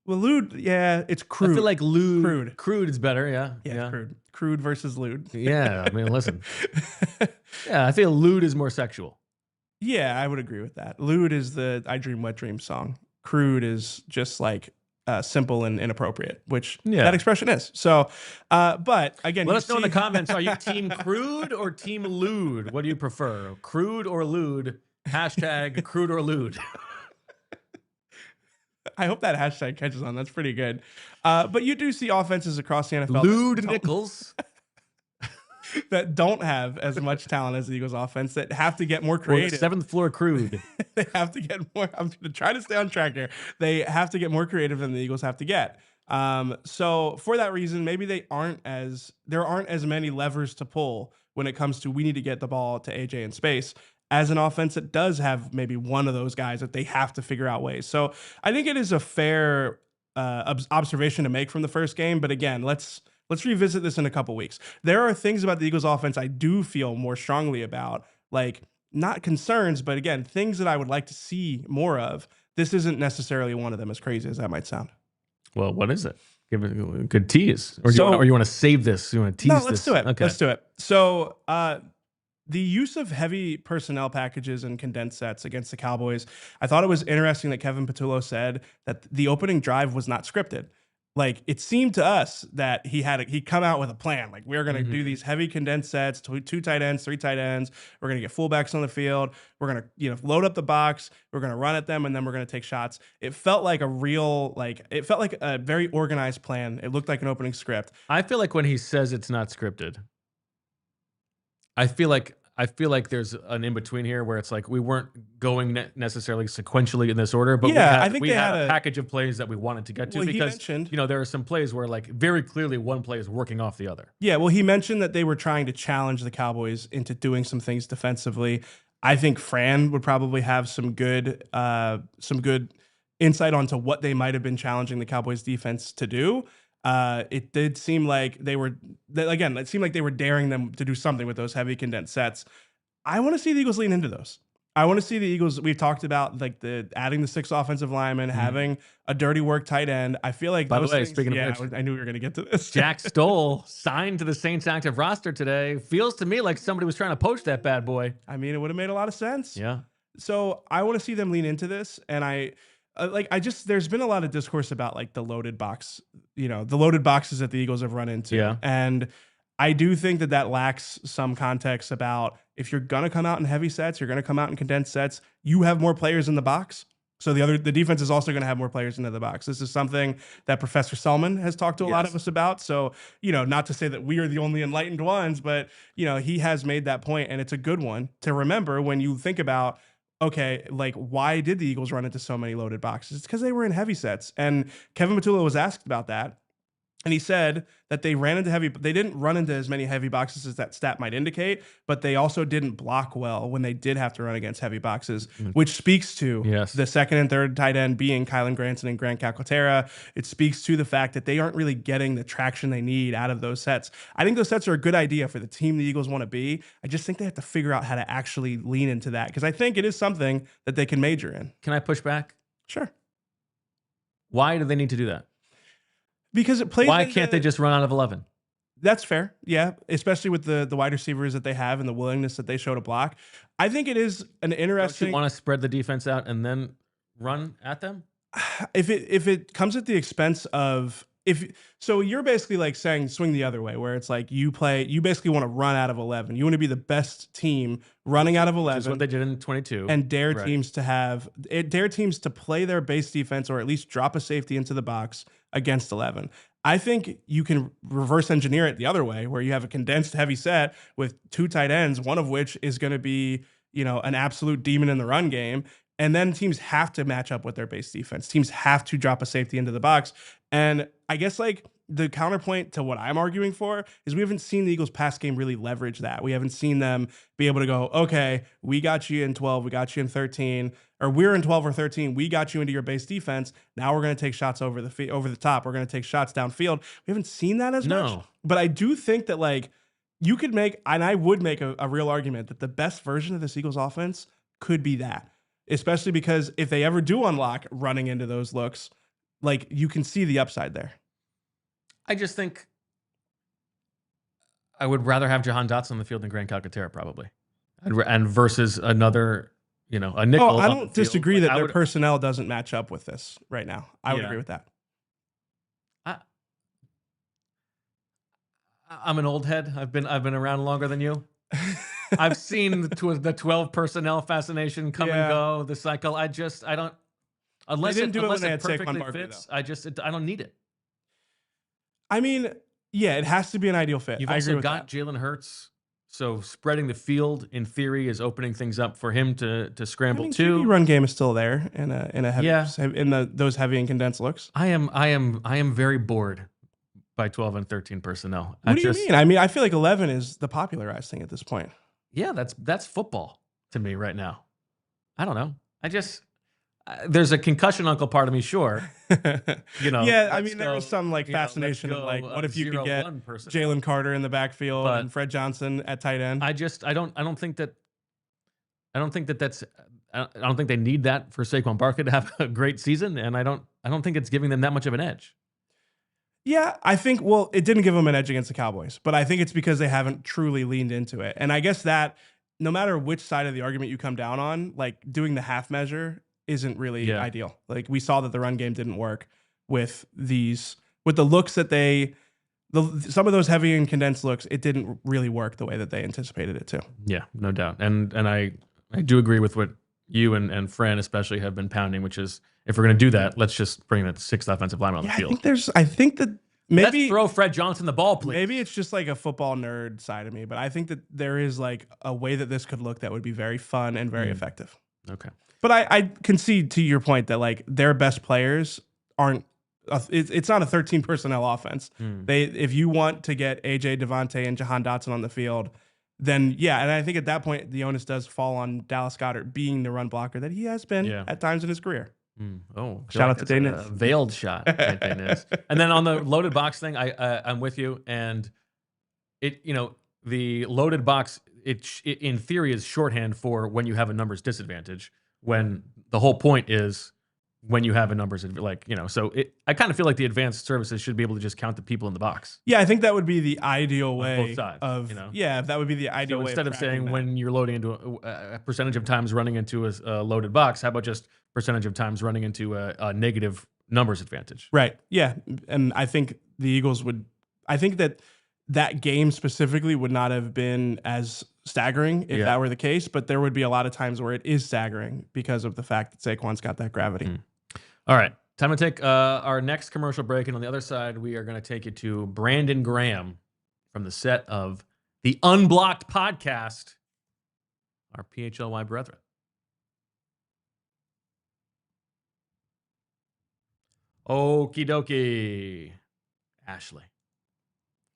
[SPEAKER 2] lewd. Yeah, it's crude.
[SPEAKER 1] I feel like lewd. Crude is better. Yeah.
[SPEAKER 2] Crude versus lewd.
[SPEAKER 1] Yeah. I mean, listen. Yeah, I feel lewd is more sexual.
[SPEAKER 2] Yeah, I would agree with that. Lewd is the I Dream Wet Dream song. Crude is just like simple and inappropriate, which that expression is. So, but again,
[SPEAKER 1] let us know in the comments. Are you team crude or team lewd? What do you prefer, crude or lewd? Hashtag crude or lewd.
[SPEAKER 2] I hope that hashtag catches on. That's pretty good. But you do see offenses across the NFL.
[SPEAKER 1] Lewd Nichols.
[SPEAKER 2] That don't have as much talent as the Eagles offense, that have to get more creative.
[SPEAKER 1] 7th floor crude.
[SPEAKER 2] They have to get more. I'm going to try to stay on track here. They have to get more creative than the Eagles have to get. So for that reason, maybe there aren't as many levers to pull when it comes to, we need to get the ball to AJ in space, as an offense that does have maybe one of those guys that they have to figure out ways. So I think it is a fair observation to make from the first game. But again, let's revisit this in a couple weeks. There are things about the Eagles offense I do feel more strongly about, like, not concerns, but again, things that I would like to see more of. This isn't necessarily one of them, as crazy as that might sound.
[SPEAKER 1] Well, what is it? Give it a good tease. Or you want to save this? You want to tease this?
[SPEAKER 2] No, let's do it. Okay. Let's do it. So, the use of heavy personnel packages and condensed sets against the Cowboys, I thought it was interesting that Kevin Patullo said that the opening drive was not scripted. Like, it seemed to us that he'd come out with a plan. Like, we're going to do these heavy condensed sets, 2 tight ends, 3 tight ends. We're going to get fullbacks on the field. We're going to, load up the box. We're going to run at them, and then we're going to take shots. It felt like a very organized plan. It looked like an opening script.
[SPEAKER 1] I feel like when he says it's not scripted, I feel like there's an in-between here where it's like we weren't going necessarily sequentially in this order, but
[SPEAKER 2] I think
[SPEAKER 1] we had a package of plays that we wanted to get to, because there are some plays where, like, very clearly one play is working off the other.
[SPEAKER 2] Yeah, well, he mentioned that they were trying to challenge the Cowboys into doing some things defensively. I think Fran would probably have some good insight onto what they might have been challenging the Cowboys defense to do. It did seem like it seemed like they were daring them to do something with those heavy condensed sets. I want to see the Eagles lean into those. I want to see the Eagles. We've talked about, like, adding the 6 offensive linemen, having a dirty work tight end. I feel like,
[SPEAKER 1] by the way, speaking of which,
[SPEAKER 2] I knew we were going to get to this.
[SPEAKER 1] Jack Stoll signed to the Saints active roster today. Feels to me like somebody was trying to poach that bad boy.
[SPEAKER 2] I mean, it would have made a lot of sense.
[SPEAKER 1] Yeah.
[SPEAKER 2] So I want to see them lean into this, and there's been a lot of discourse about, like, the loaded box, the loaded boxes that the Eagles have run into.
[SPEAKER 1] Yeah.
[SPEAKER 2] And I do think that lacks some context about, if you're going to come out in heavy sets, you're going to come out in condensed sets, you have more players in the box. So the defense is also going to have more players into the box. This is something that Professor Selman has talked to a lot of us about. So, not to say that we are the only enlightened ones, but, he has made that point, and it's a good one to remember when you think about, okay, like, why did the Eagles run into so many loaded boxes? It's because they were in heavy sets. And Kevin Patullo was asked about that. And he said that they didn't run into as many heavy boxes as that stat might indicate, but they also didn't block well when they did have to run against heavy boxes, which speaks to the second and third tight end being Kylan Granson and Grant Calcaterra. It speaks to the fact that they aren't really getting the traction they need out of those sets. I think those sets are a good idea for the team the Eagles want to be. I just think they have to figure out how to actually lean into that, because I think it is something that they can major in.
[SPEAKER 1] Can I push back?
[SPEAKER 2] Sure.
[SPEAKER 1] Why do they need to do that?
[SPEAKER 2] Because it plays.
[SPEAKER 1] Why can't they just run out of 11?
[SPEAKER 2] That's fair. Yeah. Especially with the wide receivers that they have and the willingness that they show to block. I think it is an interesting.
[SPEAKER 1] Don't you want to spread the defense out and then run at them?
[SPEAKER 2] If it comes at the expense of, so you're basically like saying swing the other way, where it's like you basically want to run out of 11. You want to be the best team running out of 11.
[SPEAKER 1] Which is what they did in 22.
[SPEAKER 2] And dare teams to play their base defense, or at least drop a safety into the box against 11. I think you can reverse engineer it the other way, where you have a condensed heavy set with two tight ends, one of which is going to be, an absolute demon in the run game. And then teams have to match up with their base defense. Teams have to drop a safety into the box. And I guess like the counterpoint to what I'm arguing for is we haven't seen the Eagles pass game really leverage that. We haven't seen them be able to go, okay, we got you in 12, we got you in 13, or we're in 12 or 13, we got you into your base defense. Now we're going to take shots over the top. We're going to take shots downfield. We haven't seen that as much. But I do think that like you could make, and I would make a real argument that the best version of this Eagles offense could be that. Especially because if they ever do unlock running into those looks, like you can see the upside there.
[SPEAKER 1] I just think I would rather have Jihaad Dotson on the field than Grant Calcaterra probably, and versus another, a nickel.
[SPEAKER 2] Oh, I don't disagree that their personnel doesn't match up with this right now. I would agree with that.
[SPEAKER 1] I'm an old head. I've been around longer than you. I've seen the 12 personnel fascination come and go, the cycle. I don't, unless it perfectly fits, I don't need it.
[SPEAKER 2] I mean, yeah, it has to be an ideal fit.
[SPEAKER 1] You've also got Jalen Hurts, so spreading the field in theory is opening things up for him to scramble too.
[SPEAKER 2] The run game is still there in a heavy, those heavy and condensed looks.
[SPEAKER 1] I am very bored by 12 and 13 personnel.
[SPEAKER 2] What do you mean? I mean, I feel like 11 is the popularized thing at this point.
[SPEAKER 1] Yeah, that's football to me right now. I don't know. There's a concussion uncle part of me, sure.
[SPEAKER 2] Yeah, I mean, there was some like fascination of like, what if you could get Jalen Carter in the backfield and Fred Johnson at tight end?
[SPEAKER 1] I don't think they need that for Saquon Barkley to have a great season, and I don't think it's giving them that much of an edge.
[SPEAKER 2] Yeah, I think, well, it didn't give them an edge against the Cowboys, but I think it's because they haven't truly leaned into it. And I guess that no matter which side of the argument you come down on, like doing the half measure isn't really ideal. Like we saw that the run game didn't work with the looks that some of those heavy and condensed looks, it didn't really work the way that they anticipated it to.
[SPEAKER 1] Yeah, no doubt. And I do agree with what you and Fran especially have been pounding, which is, if we're going to do that, let's just bring that sixth offensive lineman on the field.
[SPEAKER 2] I think that maybe
[SPEAKER 1] let's throw Fred Johnson the ball, please.
[SPEAKER 2] Maybe it's just like a football nerd side of me, but I think that there is like a way that this could look that would be very fun and very effective.
[SPEAKER 1] Okay.
[SPEAKER 2] But I concede to your point that like their best players aren't. It's not a 13 personnel offense. If you want to get AJ Devontae and Jihaad Dotson on the field, then yeah, and I think at that point the onus does fall on Dallas Goedert being the run blocker that he has been at times in his career.
[SPEAKER 1] Oh,
[SPEAKER 2] shout out to Daniel.
[SPEAKER 1] Veiled shot. And then on the loaded box thing, I'm with you. And the loaded box, it in theory is shorthand for when you have a numbers disadvantage. When the whole point is when you have a numbers, so I kind of feel like the advanced services should be able to just count the people in the box.
[SPEAKER 2] Yeah, I think that would be the ideal way
[SPEAKER 1] on both sides,
[SPEAKER 2] that would be the ideal way.
[SPEAKER 1] Instead of saying when you're loading into a percentage of times running into a loaded box, how about just percentage of times running into a negative numbers advantage?
[SPEAKER 2] Right. Yeah, and I think the Eagles would. I think that game specifically would not have been as staggering if that were the case, but there would be a lot of times where it is staggering because of the fact that Saquon's got that gravity.
[SPEAKER 1] All right. Time to take our next commercial break. And on the other side, we are going to take you to Brandon Graham from the set of the Unblocked podcast, our PHLY brethren. Okie dokie. Ashley.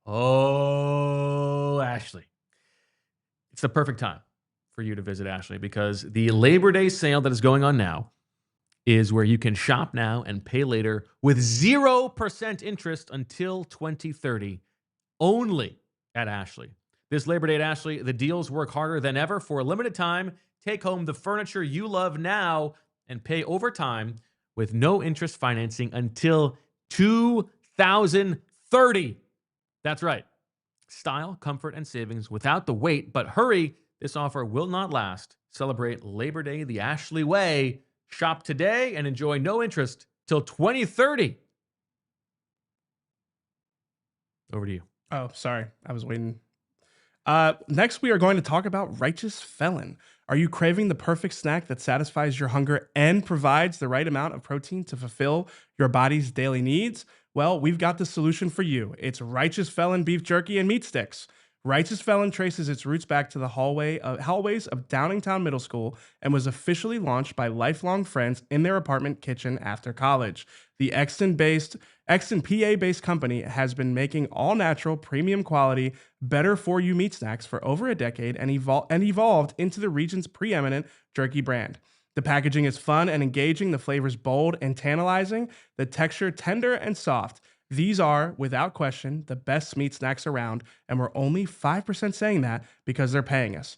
[SPEAKER 1] Oh, Ashley. It's the perfect time for you to visit Ashley because the Labor Day sale that is going on now is where you can shop now and pay later with 0% interest until 2030, only at Ashley. This Labor Day at Ashley, the deals work harder than ever. For a limited time, take home the furniture you love now and pay over time with no interest financing until 2030. That's right. Style, comfort, and savings without the wait. But hurry, this offer will not last. Celebrate Labor Day the Ashley way. Shop today and enjoy no interest till 2030. Over to you.
[SPEAKER 2] Oh, sorry. I was waiting. Next, we are going to talk about Righteous Felon. Are you craving the perfect snack that satisfies your hunger and provides the right amount of protein to fulfill your body's daily needs? Well, we've got the solution for you. It's Righteous Felon beef jerky and meat sticks. Righteous Felon traces its roots back to the hallways of Downingtown Middle School and was officially launched by lifelong friends in their apartment kitchen after college. The Exton PA-based company has been making all-natural, premium quality, better-for-you meat snacks for over a decade and evolved into the region's preeminent jerky brand. The packaging is fun and engaging, the flavors bold and tantalizing, the texture tender and soft. These are, without question, the best meat snacks around, and we're only 5% saying that because they're paying us.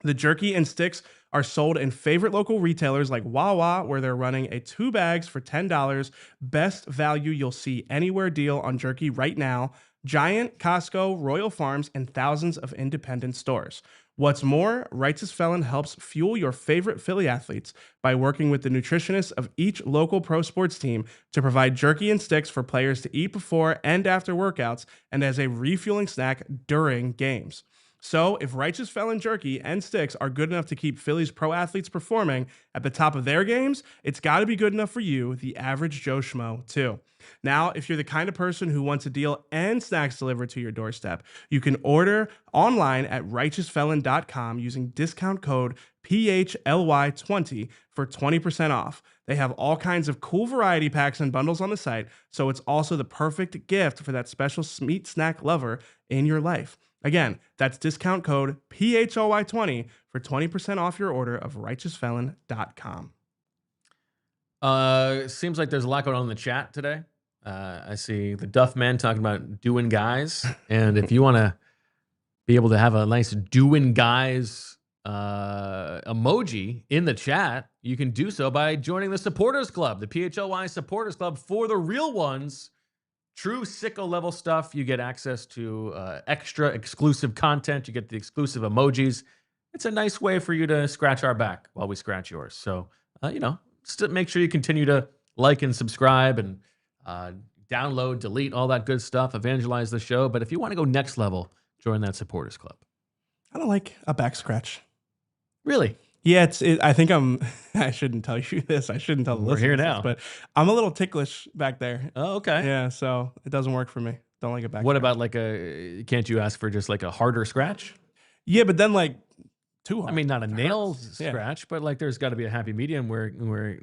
[SPEAKER 2] The jerky and sticks are sold in favorite local retailers like Wawa, where they're running a 2 bags for $10. Best value you'll see anywhere deal on jerky right now. Giant, Costco, Royal Farms, and thousands of independent stores. What's more, Righteous Felon helps fuel your favorite Philly athletes by working with the nutritionists of each local pro sports team to provide jerky and sticks for players to eat before and after workouts and as a refueling snack during games. So, if Righteous Felon jerky and sticks are good enough to keep Philly's pro athletes performing at the top of their games, it's got to be good enough for you, the average Joe Schmo, too. Now, if you're the kind of person who wants a deal and snacks delivered to your doorstep, you can order online at righteousfelon.com using discount code PHLY20 for 20% off. They have all kinds of cool variety packs and bundles on the site, so it's also the perfect gift for that special meat snack lover in your life. Again, that's discount code PHLY20 for 20% off your order of righteousfelon.com.
[SPEAKER 1] Seems like there's a lot going on in the chat today. I see the Duff Men talking about doing guys. And if you want to be able to have a nice doing guys emoji in the chat, you can do so by joining the Supporters Club, the PHLY Supporters Club for the real ones. True sicko level stuff. You get access to extra exclusive content. You get the exclusive emojis. It's a nice way for you to scratch our back while we scratch yours. So, make sure you continue to like and subscribe and download, delete, all that good stuff, evangelize the show. But if you want to go next level, join that Supporters Club.
[SPEAKER 2] I don't like a back scratch.
[SPEAKER 1] Really?
[SPEAKER 2] Yeah, I think I shouldn't tell you this. I shouldn't tell the listeners.
[SPEAKER 1] We're here now.
[SPEAKER 2] But I'm a little ticklish back there.
[SPEAKER 1] Oh, okay.
[SPEAKER 2] Yeah, so it doesn't work for me. Don't like a back
[SPEAKER 1] What
[SPEAKER 2] scratch.
[SPEAKER 1] about can't you ask for just like a harder scratch?
[SPEAKER 2] Yeah, but then like too hard.
[SPEAKER 1] I mean, not a nail scratch, but like there's got to be a happy medium where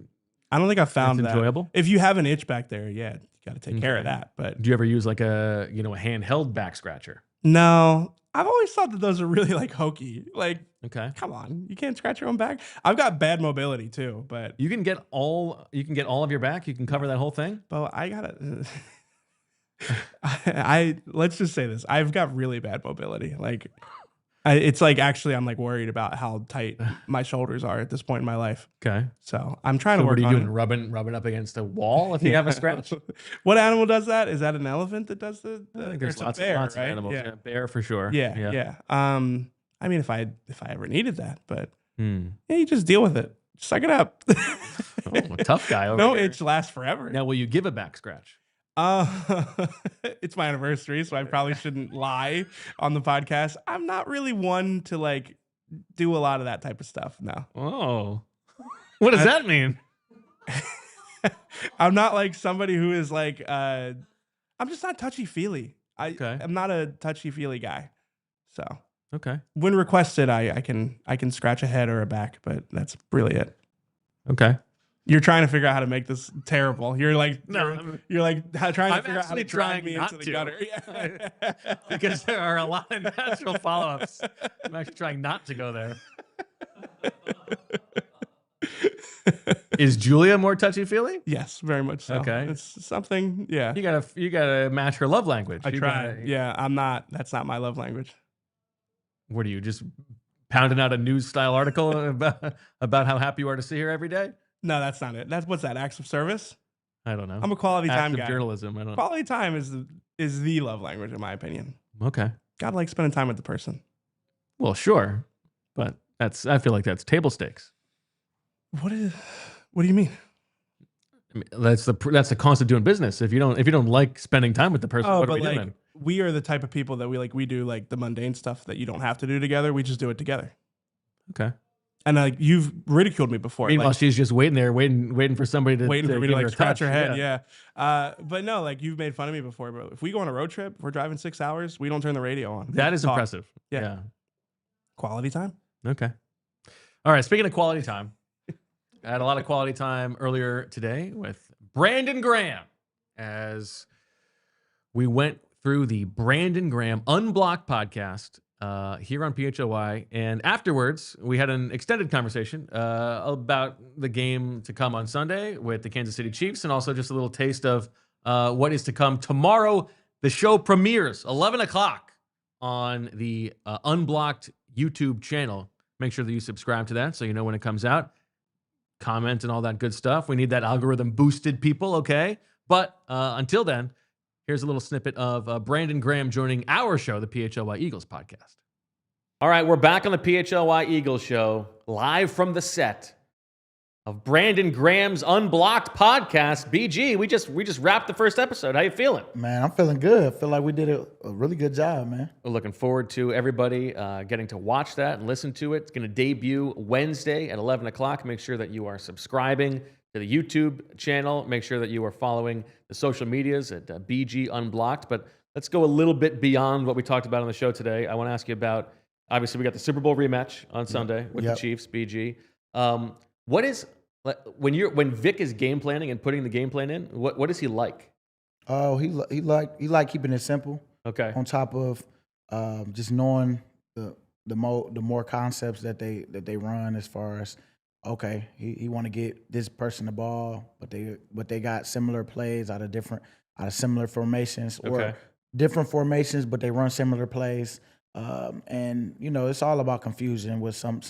[SPEAKER 2] I don't think I found that
[SPEAKER 1] enjoyable.
[SPEAKER 2] If you have an itch back there, yeah, you got to take care of that. But
[SPEAKER 1] do you ever use like a handheld back scratcher?
[SPEAKER 2] No, I've always thought that those are really like hokey. Like,
[SPEAKER 1] okay,
[SPEAKER 2] come on, you can't scratch your own back. I've got bad mobility too, but
[SPEAKER 1] you can get all of your back. You can cover that whole thing.
[SPEAKER 2] But I gotta. Let's just say this: I've got really bad mobility. Like, it's like actually, I'm like worried about how tight my shoulders are at this point in my life.
[SPEAKER 1] Okay,
[SPEAKER 2] so I'm trying to work.
[SPEAKER 1] What are you doing?
[SPEAKER 2] Rubbing
[SPEAKER 1] up against a wall if you have a scratch?
[SPEAKER 2] What animal does that? Is that an elephant that does the?
[SPEAKER 1] I think there's lots
[SPEAKER 2] right?
[SPEAKER 1] of animals. Yeah, bear for sure.
[SPEAKER 2] Yeah. I mean, if I ever needed that, but you just deal with it. Suck it up.
[SPEAKER 1] A tough guy over
[SPEAKER 2] no
[SPEAKER 1] here.
[SPEAKER 2] itch lasts forever.
[SPEAKER 1] Now, will you give a back scratch?
[SPEAKER 2] It's my anniversary, so I probably shouldn't lie on the podcast. I'm not really one to like do a lot of that type of stuff. No.
[SPEAKER 1] Oh, what does that mean?
[SPEAKER 2] I'm not like somebody who is like, I'm just not touchy feely. I'm not a touchy feely guy. So
[SPEAKER 1] okay,
[SPEAKER 2] when requested, I can scratch a head or a back, but that's really it.
[SPEAKER 1] Okay.
[SPEAKER 2] You're trying to figure out how to make this terrible. You're like,
[SPEAKER 1] No,
[SPEAKER 2] you're like trying to
[SPEAKER 1] I'm
[SPEAKER 2] figure out how to
[SPEAKER 1] actually
[SPEAKER 2] drag
[SPEAKER 1] trying
[SPEAKER 2] me
[SPEAKER 1] not
[SPEAKER 2] into the
[SPEAKER 1] to.
[SPEAKER 2] gutter. Yeah.
[SPEAKER 1] Because there are a lot of natural follow-ups. I'm actually trying not to go there. Is Julia more touchy-feely?
[SPEAKER 2] Yes, very much so.
[SPEAKER 1] Okay.
[SPEAKER 2] It's something, yeah.
[SPEAKER 1] You gotta match her love language.
[SPEAKER 2] I try. Yeah, that's not my love language.
[SPEAKER 1] What are you, just pounding out a news-style article about how happy you are to see her every day?
[SPEAKER 2] No, that's not it. What's that? Acts of service?
[SPEAKER 1] I don't know.
[SPEAKER 2] I'm a quality time guy.
[SPEAKER 1] Journalism. I don't know.
[SPEAKER 2] Quality time is the love language, in my opinion.
[SPEAKER 1] Okay.
[SPEAKER 2] Gotta like spending time with the person.
[SPEAKER 1] Well, sure, but I feel like that's table stakes.
[SPEAKER 2] What do you mean?
[SPEAKER 1] I mean, that's the cost of doing business. If you don't like spending time with the person, what are we doing?
[SPEAKER 2] We are the type of people that we do like the mundane stuff that you don't have to do together. We just do it together.
[SPEAKER 1] Okay.
[SPEAKER 2] And like you've ridiculed me before.
[SPEAKER 1] Meanwhile,
[SPEAKER 2] like,
[SPEAKER 1] she's just waiting there, waiting for somebody to
[SPEAKER 2] waiting for me to like scratch her head.
[SPEAKER 1] Yeah.
[SPEAKER 2] But no, like you've made fun of me before. But if we go on a road trip, if we're driving 6 hours, we don't turn the radio on.
[SPEAKER 1] That is impressive.
[SPEAKER 2] Yeah. Quality time.
[SPEAKER 1] Okay. All right. Speaking of quality time, I had a lot of quality time earlier today with Brandon Graham as we went through the Brandon Graham Unblocked podcast here on PHLY. And afterwards, we had an extended conversation about the game to come on Sunday with the Kansas City Chiefs, and also just a little taste of what is to come tomorrow. The show premieres 11 o'clock on the Unblocked YouTube channel. Make sure that you subscribe to that so you know when it comes out. Comment and all that good stuff. We need that algorithm boosted, people, okay? But until then, here's a little snippet of Brandon Graham joining our show, the PHLY Eagles podcast. All right, we're back on the PHLY Eagles show, live from the set of Brandon Graham's Unblocked podcast. BG, we just wrapped the first episode. How you feeling?
[SPEAKER 3] Man, I'm feeling good. I feel like we did a really good job, man.
[SPEAKER 1] We're looking forward to everybody getting to watch that and listen to it. It's going to debut Wednesday at 11 o'clock. Make sure that you are subscribing to the YouTube channel. Make sure that you are following the social medias at BG Unblocked. But let's go a little bit beyond what we talked about on the show today. I want to ask you about, obviously, we got the Super Bowl rematch on Sunday with the Chiefs, BG. What is... when Vic is game planning and putting the game plan in, what is he like?
[SPEAKER 3] Oh, he like keeping it simple.
[SPEAKER 1] Okay.
[SPEAKER 3] On top of just knowing the more concepts that they run, as far as he want to get this person the ball, but they got similar plays out of similar formations or different formations, but they run similar plays. And it's all about confusion with some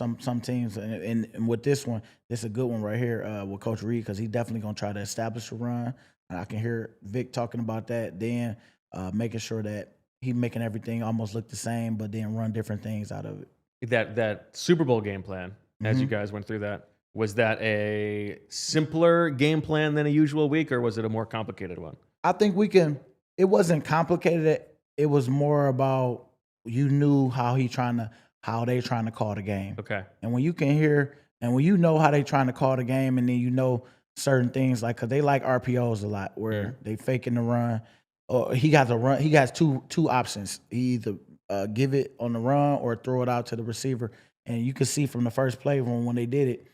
[SPEAKER 3] teams, and with this one, it's a good one right here with Coach Reed, because he's definitely gonna try to establish a run. And I can hear Vic talking about that. Then making sure that he's making everything almost look the same, but then run different things out of it.
[SPEAKER 1] That Super Bowl game plan, as you guys went through that, was that a simpler game plan than a usual week, or was it a more complicated one?
[SPEAKER 3] I think it wasn't complicated. It was more about, you knew how they trying to call the game. Okay. And when you can hear, and when you know how they trying to call the game, and then you know certain things, like, because they like RPOs a lot, where they faking the run. Or he got the run. He has two options. He either give it on the run or throw it out to the receiver. And you can see from the first play when they did it,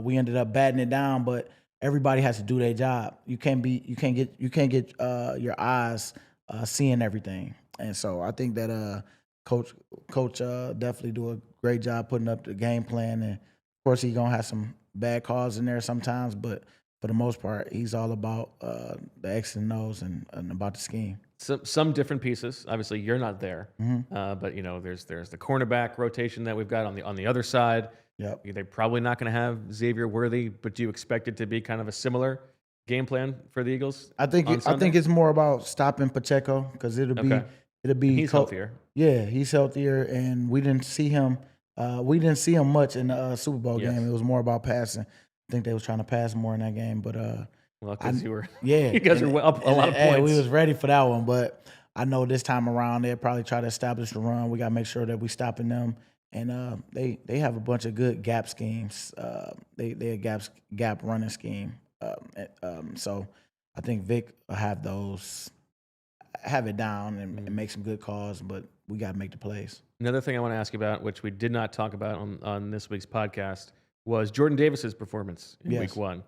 [SPEAKER 3] we ended up batting it down. But everybody has to do their job. You can't get your eyes seeing everything. And so I think that Coach definitely do a great job putting up the game plan, and of course he's gonna have some bad calls in there sometimes, but for the most part, he's all about the X and O's and about the scheme.
[SPEAKER 1] Some different pieces. Obviously, you're not there, but there's the cornerback rotation that we've got on the other side.
[SPEAKER 3] Yep.
[SPEAKER 1] They're probably not going to have Xavier Worthy, but do you expect it to be kind of a similar game plan for the Eagles?
[SPEAKER 3] I think it's more about stopping Pacheco, because it'll be
[SPEAKER 1] he's healthier.
[SPEAKER 3] Yeah, he's healthier, and we didn't see him. We didn't see him much in the Super Bowl game. It was more about passing. I think they was trying to pass more in that game, but
[SPEAKER 1] Well, because you guys were up a lot of points.
[SPEAKER 3] We was ready for that one, but I know this time around they'll probably try to establish the run. We got to make sure that we stopping them. And they have a bunch of good gap schemes. They a gap running scheme. So I think Vic will have it down and make some good calls, but we got to make the plays.
[SPEAKER 1] Another thing I want to ask you about, which we did not talk about on this week's podcast, was Jordan Davis's performance in week 1.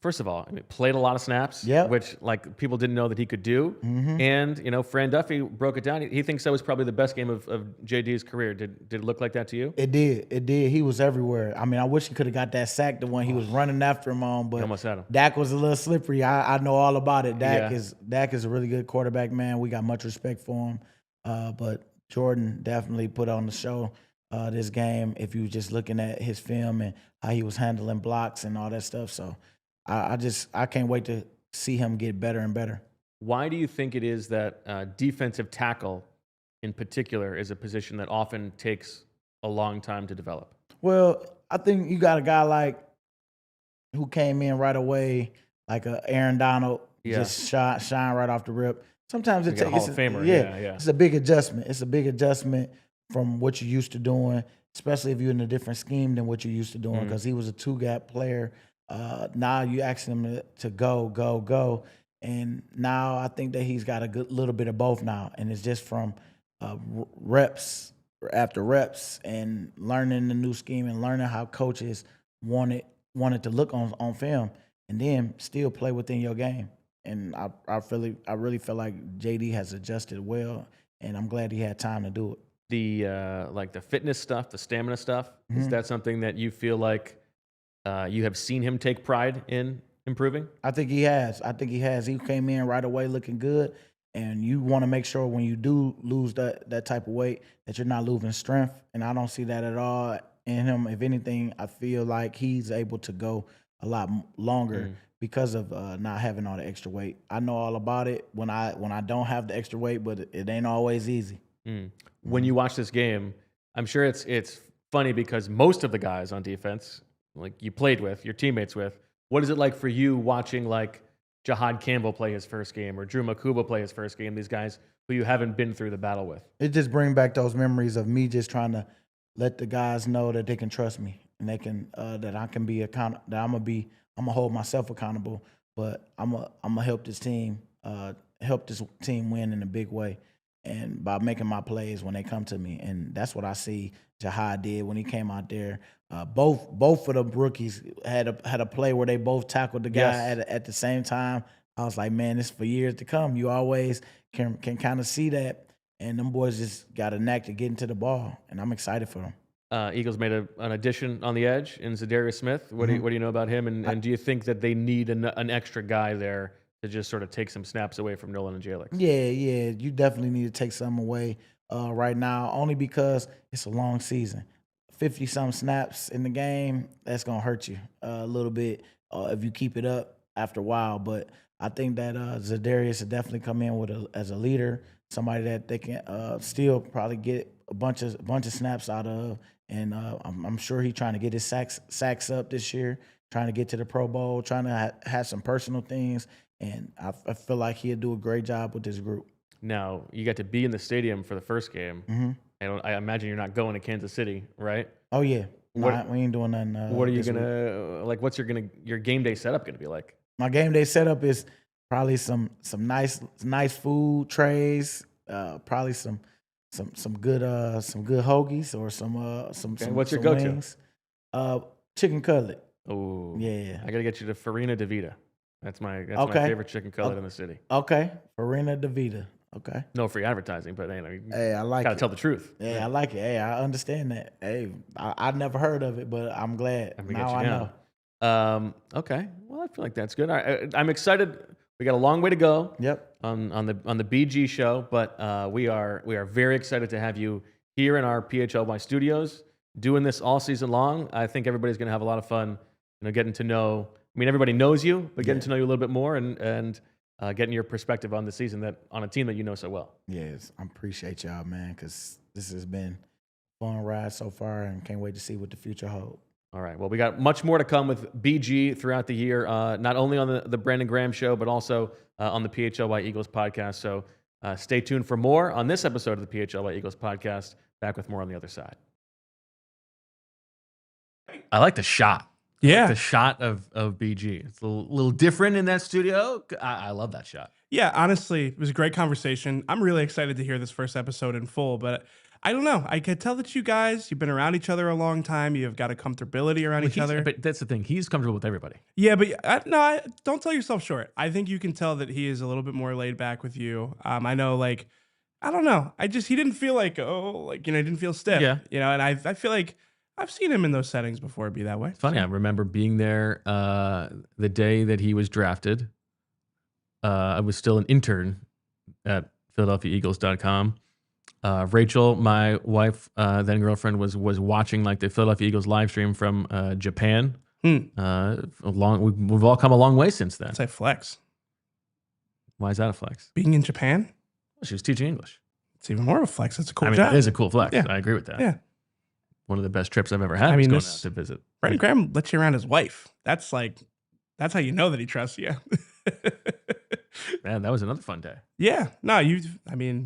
[SPEAKER 1] First of all, played a lot of snaps, which like people didn't know that he could do.
[SPEAKER 3] Mm-hmm.
[SPEAKER 1] And Fran Duffy broke it down. He thinks that was probably the best game of JD's career. Did it look like that to you?
[SPEAKER 3] It did. He was everywhere. I mean, I wish he could have got that sack, the one he was running after him on, but
[SPEAKER 1] almost had him.
[SPEAKER 3] Dak was a little slippery. I know all about it. Dak is a really good quarterback, man. We got much respect for him. But Jordan definitely put on the show this game. If you were just looking at his film and how he was handling blocks and all that stuff, so. I can't wait to see him get better and better.
[SPEAKER 1] Why do you think it is that defensive tackle in particular is a position that often takes a long time to develop?
[SPEAKER 3] Well, I think you got a guy who came in right away, like Aaron Donald, just shine right off the rip. Sometimes it takes
[SPEAKER 1] Hall of Famer.
[SPEAKER 3] It's a big adjustment. It's a big adjustment from what you're used to doing, especially if you're in a different scheme than what you're used to doing, because he was a two-gap player. Now you asking him to go, and now I think that he's got a good little bit of both now, and it's just from reps after reps and learning the new scheme and learning how coaches wanted to look on film, and then still play within your game. And I really feel like JD has adjusted well, and I'm glad he had time to do it.
[SPEAKER 1] The fitness stuff, the stamina stuff, is that something that you feel like you have seen him take pride in improving?
[SPEAKER 3] I think he has. He came in right away looking good, and you want to make sure when you do lose that type of weight that you're not losing strength, and I don't see that at all in him. If anything, I feel like he's able to go a lot longer because of not having all the extra weight. I know all about it when I don't have the extra weight, but it ain't always easy.
[SPEAKER 1] When you watch this game, I'm sure it's funny because most of the guys on defense, like you played with, your teammates with, what is it like for you watching like Jihaad Campbell play his first game or Drew Makuba play his first game, these guys who you haven't been through the battle with?
[SPEAKER 3] It just brings back those memories of me just trying to let the guys know that they can trust me and they can that I can be accountable, that I'm gonna hold myself accountable, but I'm gonna help this team win in a big way, and by making my plays when they come to me. And that's what I see Jihaad did when he came out there. Both of the rookies had a play where they both tackled the guy at the same time. I was like, man, this is for years to come. You always can kind of see that, and them boys just got a knack to getting to the ball, and I'm excited for them.
[SPEAKER 1] Eagles made an addition on the edge in Za'Darius Smith. What do you know about him? And do you think that they need an extra guy there to just sort of take some snaps away from Nolan and Jalix?
[SPEAKER 3] Yeah, you definitely need to take some away right now, only because it's a long season. 50-some snaps in the game, that's going to hurt you a little bit if you keep it up after a while. But I think that Za'Darius will definitely come in as a leader, somebody that they can still probably get a bunch of snaps out of. And I'm sure he's trying to get his sacks up this year, trying to get to the Pro Bowl, trying to have some personal things. And I feel like he'll do a great job with this group.
[SPEAKER 1] Now, you got to be in the stadium for the first game. And I imagine you're not going to Kansas City, right?
[SPEAKER 3] Oh, yeah. We ain't doing nothing.
[SPEAKER 1] What are you going to, like, what's your game day setup going to be like?
[SPEAKER 3] My game day setup is probably some nice food trays, probably some good hoagies or some
[SPEAKER 1] what's your go-to?
[SPEAKER 3] Wings. Chicken cutlet.
[SPEAKER 1] Oh,
[SPEAKER 3] yeah.
[SPEAKER 1] I got to get you to Farina DeVita. That's my favorite chicken cutlet in the city.
[SPEAKER 3] Okay, Farina DeVita. Okay.
[SPEAKER 1] No free advertising, but
[SPEAKER 3] hey, I like it.
[SPEAKER 1] Gotta tell the truth.
[SPEAKER 3] Hey, I like it. Hey, I understand that. Hey, I never heard of it, but I'm glad. Now I know.
[SPEAKER 1] Okay. Well, I feel like that's good. I'm excited. We got a long way to go.
[SPEAKER 3] Yep.
[SPEAKER 1] On the BG show, but we are very excited to have you here in our PHLY studios doing this all season long. I think everybody's going to have a lot of fun, getting to know. I mean, everybody knows you, but getting to know you a little bit more and getting your perspective on the season on a team that you know so well.
[SPEAKER 3] Yes, I appreciate y'all, man, because this has been a fun ride so far, and can't wait to see what the future holds.
[SPEAKER 1] All right. Well, we got much more to come with BG throughout the year, not only on the Brandon Graham Show, but also on the PHLY Eagles podcast. So stay tuned for more on this episode of the PHLY Eagles podcast. Back with more on the other side. I like the shot.
[SPEAKER 2] Yeah.
[SPEAKER 1] Like the shot of BG. It's a little different in that studio. I love that shot.
[SPEAKER 2] Yeah, honestly, it was a great conversation. I'm really excited to hear this first episode in full, but I don't know. I could tell that you guys, you've been around each other a long time. You've got a comfortability around each other.
[SPEAKER 1] But that's the thing. He's comfortable with everybody.
[SPEAKER 2] Yeah, but don't tell yourself short. I think you can tell that he is a little bit more laid back with you. I know, like, I don't know. He didn't feel like, he didn't feel stiff.
[SPEAKER 1] Yeah.
[SPEAKER 2] And I feel like I've seen him in those settings before be that way.
[SPEAKER 1] It's funny. I remember being there the day that he was drafted. I was still an intern at PhiladelphiaEagles.com. Rachel, my wife, then girlfriend, was watching like the Philadelphia Eagles live stream from Japan. We've all come a long way since then.
[SPEAKER 2] It's a flex.
[SPEAKER 1] Why is that a flex?
[SPEAKER 2] Being in Japan?
[SPEAKER 1] Well, she was teaching English.
[SPEAKER 2] It's even more of a flex. It's a cool job.
[SPEAKER 1] It is a cool flex.
[SPEAKER 2] Yeah.
[SPEAKER 1] I agree with that.
[SPEAKER 2] Yeah.
[SPEAKER 1] One of the best trips I've ever had was going out to visit.
[SPEAKER 2] Brandon Graham lets you around his wife. That's how you know that he trusts you.
[SPEAKER 1] Man, that was another fun day.
[SPEAKER 2] Yeah. No,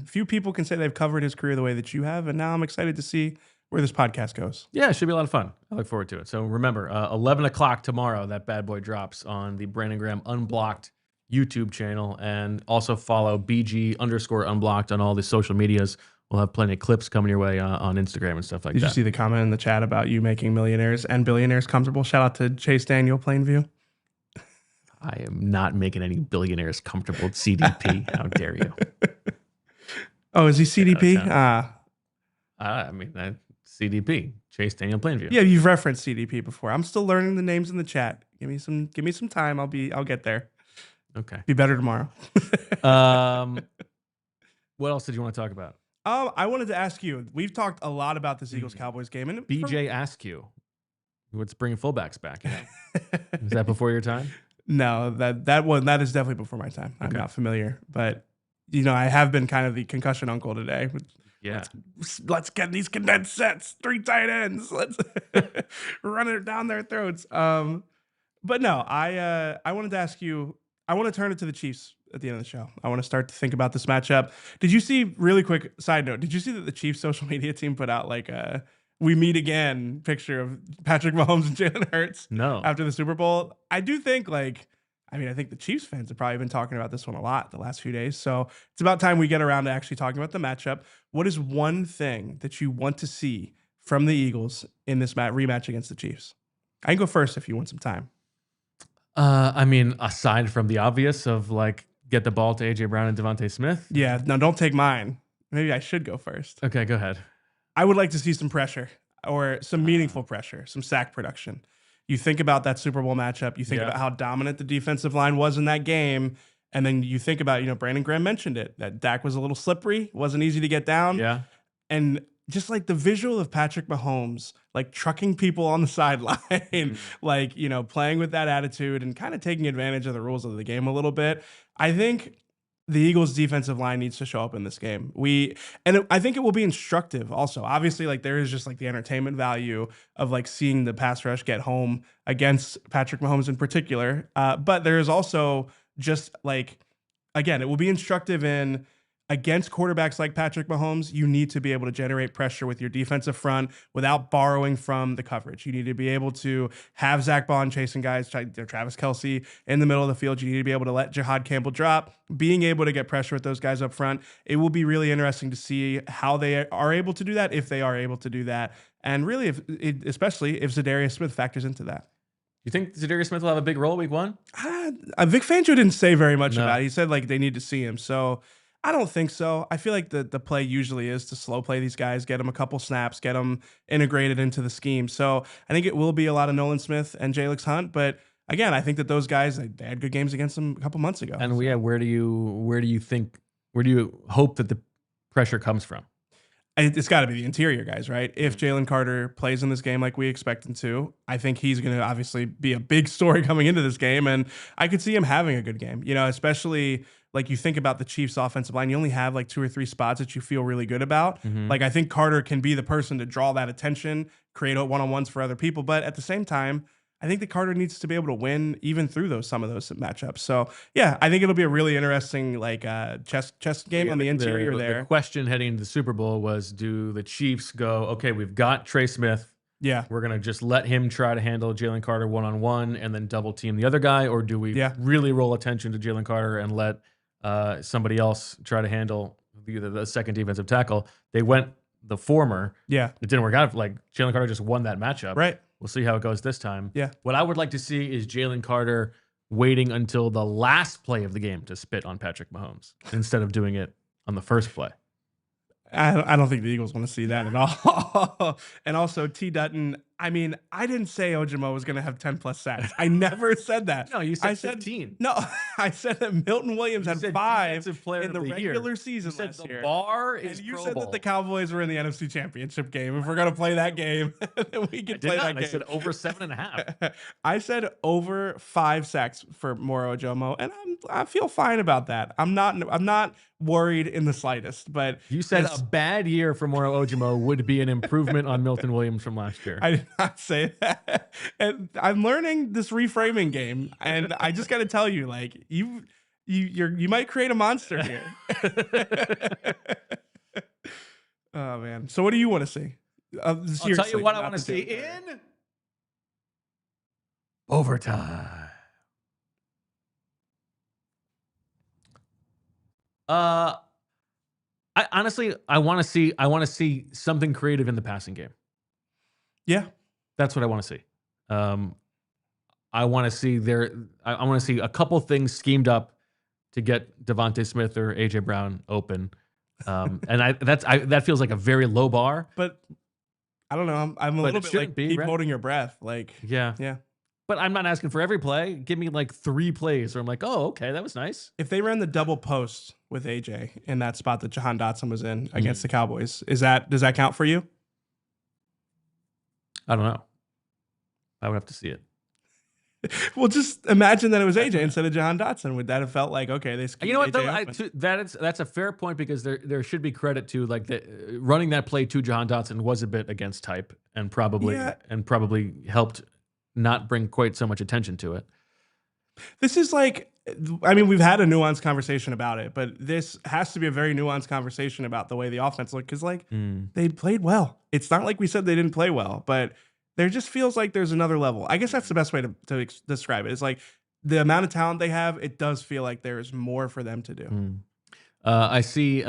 [SPEAKER 2] few people can say they've covered his career the way that you have, and now I'm excited to see where this podcast goes.
[SPEAKER 1] Yeah, it should be a lot of fun. I look forward to it. So remember, 11 o'clock tomorrow, that bad boy drops on the Brandon Graham Unblocked YouTube channel, and also follow BG_Unblocked on all the social medias. We'll have plenty of clips coming your way on Instagram and stuff like that.
[SPEAKER 2] Did you see the comment in the chat about you making millionaires and billionaires comfortable? Shout out to Chase Daniel, Plainview.
[SPEAKER 1] I am not making any billionaires comfortable at CDP. How dare you?
[SPEAKER 2] Oh, is he CDP?
[SPEAKER 1] CDP, Chase Daniel Plainview.
[SPEAKER 2] Yeah, you've referenced CDP before. I'm still learning the names in the chat. Give me some time. I'll get there.
[SPEAKER 1] Okay.
[SPEAKER 2] Be better tomorrow.
[SPEAKER 1] What else did you want to talk about?
[SPEAKER 2] I wanted to ask you. We've talked a lot about this Eagles-Cowboys game, and
[SPEAKER 1] BJ asked you, "What's bringing fullbacks back?" Is that before your time?
[SPEAKER 2] No, that is definitely before my time. I'm not familiar, but I have been kind of the concussion uncle today.
[SPEAKER 1] Yeah,
[SPEAKER 2] let's get these condensed sets, 3 tight ends. Let's run it down their throats. But no, I wanted to ask you. I want to turn it to the Chiefs at the end of the show. I want to start to think about this matchup. Did you see, really quick side note, did you see that the Chiefs social media team put out like a "we meet again" picture of Patrick Mahomes and Jalen Hurts?
[SPEAKER 1] No.
[SPEAKER 2] After the Super Bowl? I do think I think the Chiefs fans have probably been talking about this one a lot the last few days. So it's about time we get around to actually talking about the matchup. What is one thing that you want to see from the Eagles in this rematch against the Chiefs? I can go first if you want some time.
[SPEAKER 1] Aside from the obvious of get the ball to AJ Brown and Devontae Smith.
[SPEAKER 2] Yeah, no, don't take mine. Maybe I should go first.
[SPEAKER 1] Okay, go ahead.
[SPEAKER 2] I would like to see some pressure, or some meaningful pressure, some sack production. You think about that Super Bowl matchup. You think about how dominant the defensive line was in that game. And then you think about, Brandon Graham mentioned it, that Dak was a little slippery, wasn't easy to get down.
[SPEAKER 1] Yeah.
[SPEAKER 2] And just the visual of Patrick Mahomes, trucking people on the sideline, playing with that attitude and kind of taking advantage of the rules of the game a little bit. I think the Eagles' defensive line needs to show up in this game. I think it will be instructive also. Obviously, there is just the entertainment value of seeing the pass rush get home against Patrick Mahomes in particular. But there is also just again, it will be instructive in against quarterbacks like Patrick Mahomes. You need to be able to generate pressure with your defensive front without borrowing from the coverage. You need to be able to have Zach Bond chasing guys, Travis Kelce in the middle of the field. You need to be able to let Jihaad Campbell drop, being able to get pressure with those guys up front. It will be really interesting to see how they are able to do that, if they are able to do that, and really, especially if Za'Darius Smith factors into that.
[SPEAKER 1] You think Za'Darius Smith will have a big role week 1?
[SPEAKER 2] Vic Fangio didn't say very much about it. He said they need to see him. So I don't think so. I feel like the play usually is to slow play these guys, get them a couple snaps, get them integrated into the scheme. So I think it will be a lot of Nolan Smith and Jalix Hunt. But again, I think that those guys, they had good games against them a couple months ago.
[SPEAKER 1] And where do you hope that the pressure comes from?
[SPEAKER 2] it's got to be the interior guys, right? If Jalen Carter plays in this game like we expect him to, I think he's going to obviously be a big story coming into this game, and I could see him having a good game. Especially like you think about the Chiefs' offensive line, you only have like 2 or 3 spots that you feel really good about. Like I think Carter can be the person to draw that attention, create one-on-ones for other people, but at the same time, I think that Carter needs to be able to win even through some of those matchups. So yeah, I think it'll be a really interesting like chess game on the interior there.
[SPEAKER 1] The question heading into the Super Bowl was, do the Chiefs go, okay, we've got Trey Smith.
[SPEAKER 2] Yeah.
[SPEAKER 1] We're going to just let him try to handle Jalen Carter one-on-one and then double team the other guy? Or do we really roll attention to Jalen Carter and let somebody else try to handle the second defensive tackle? They went the former.
[SPEAKER 2] Yeah.
[SPEAKER 1] It didn't work out. Like Jalen Carter just won that matchup.
[SPEAKER 2] Right.
[SPEAKER 1] We'll see how it goes this time.
[SPEAKER 2] Yeah.
[SPEAKER 1] What I would like to see is Jalen Carter waiting until the last play of the game to spit on Patrick Mahomes instead of doing it on the first play.
[SPEAKER 2] I don't think the Eagles want to see that at all. And also, T. Dutton, I mean, I didn't say Ojimo was going to have 10+ sacks. I never said that.
[SPEAKER 1] No, you said 15.
[SPEAKER 2] No, I said that Milton Williams had 5 in the regular season
[SPEAKER 1] said
[SPEAKER 2] last
[SPEAKER 1] the
[SPEAKER 2] year.
[SPEAKER 1] bar is
[SPEAKER 2] and you
[SPEAKER 1] Pro
[SPEAKER 2] said
[SPEAKER 1] Bowl.
[SPEAKER 2] that the Cowboys were in the NFC Championship game. If we're going to play that game, then we can play that game.
[SPEAKER 1] I said over 7.5.
[SPEAKER 2] I said over 5 sacks for Moro Ojomo, and I feel fine about that. I'm not worried in the slightest. But
[SPEAKER 1] you said a bad year for Moro Ojomo would be an improvement on Milton Williams from last year.
[SPEAKER 2] I did not say that. And I'm learning this reframing game, and I just got to tell you, like you might create a monster here. Oh man! So what do you want to see?
[SPEAKER 1] I'll tell you what I want to see in overtime. I honestly want to see something creative in the passing game.
[SPEAKER 2] Yeah,
[SPEAKER 1] that's what I want to see. I want to see I want to see a couple things schemed up to get Devontae Smith or AJ Brown open. And that feels like a very low bar.
[SPEAKER 2] But I don't know. I'm a little bit like keep holding your breath. Like
[SPEAKER 1] yeah. But I'm not asking for every play. Give me like 3 plays where I'm like, oh, okay, that was nice.
[SPEAKER 2] If they ran the double post with AJ in that spot that Jihaad Dotson was in against the Cowboys, does that count for you?
[SPEAKER 1] I don't know. I would have to see it.
[SPEAKER 2] Well, just imagine that it was AJ instead of Jihaad Dotson. Would that have felt like, okay, they
[SPEAKER 1] you know what though? That's a fair point, because there should be credit to like running that play to Jihaad Dotson was a bit against type and probably helped not bring quite so much attention to it.
[SPEAKER 2] This is like, I mean, we've had a nuanced conversation about it, but this has to be a very nuanced conversation about the way the offense looked, because like they played well. It's not like we said they didn't play well, but there just feels like there's another level. I guess that's the best way to describe it. It's like the amount of talent they have, it does feel like there's more for them to do.
[SPEAKER 1] I see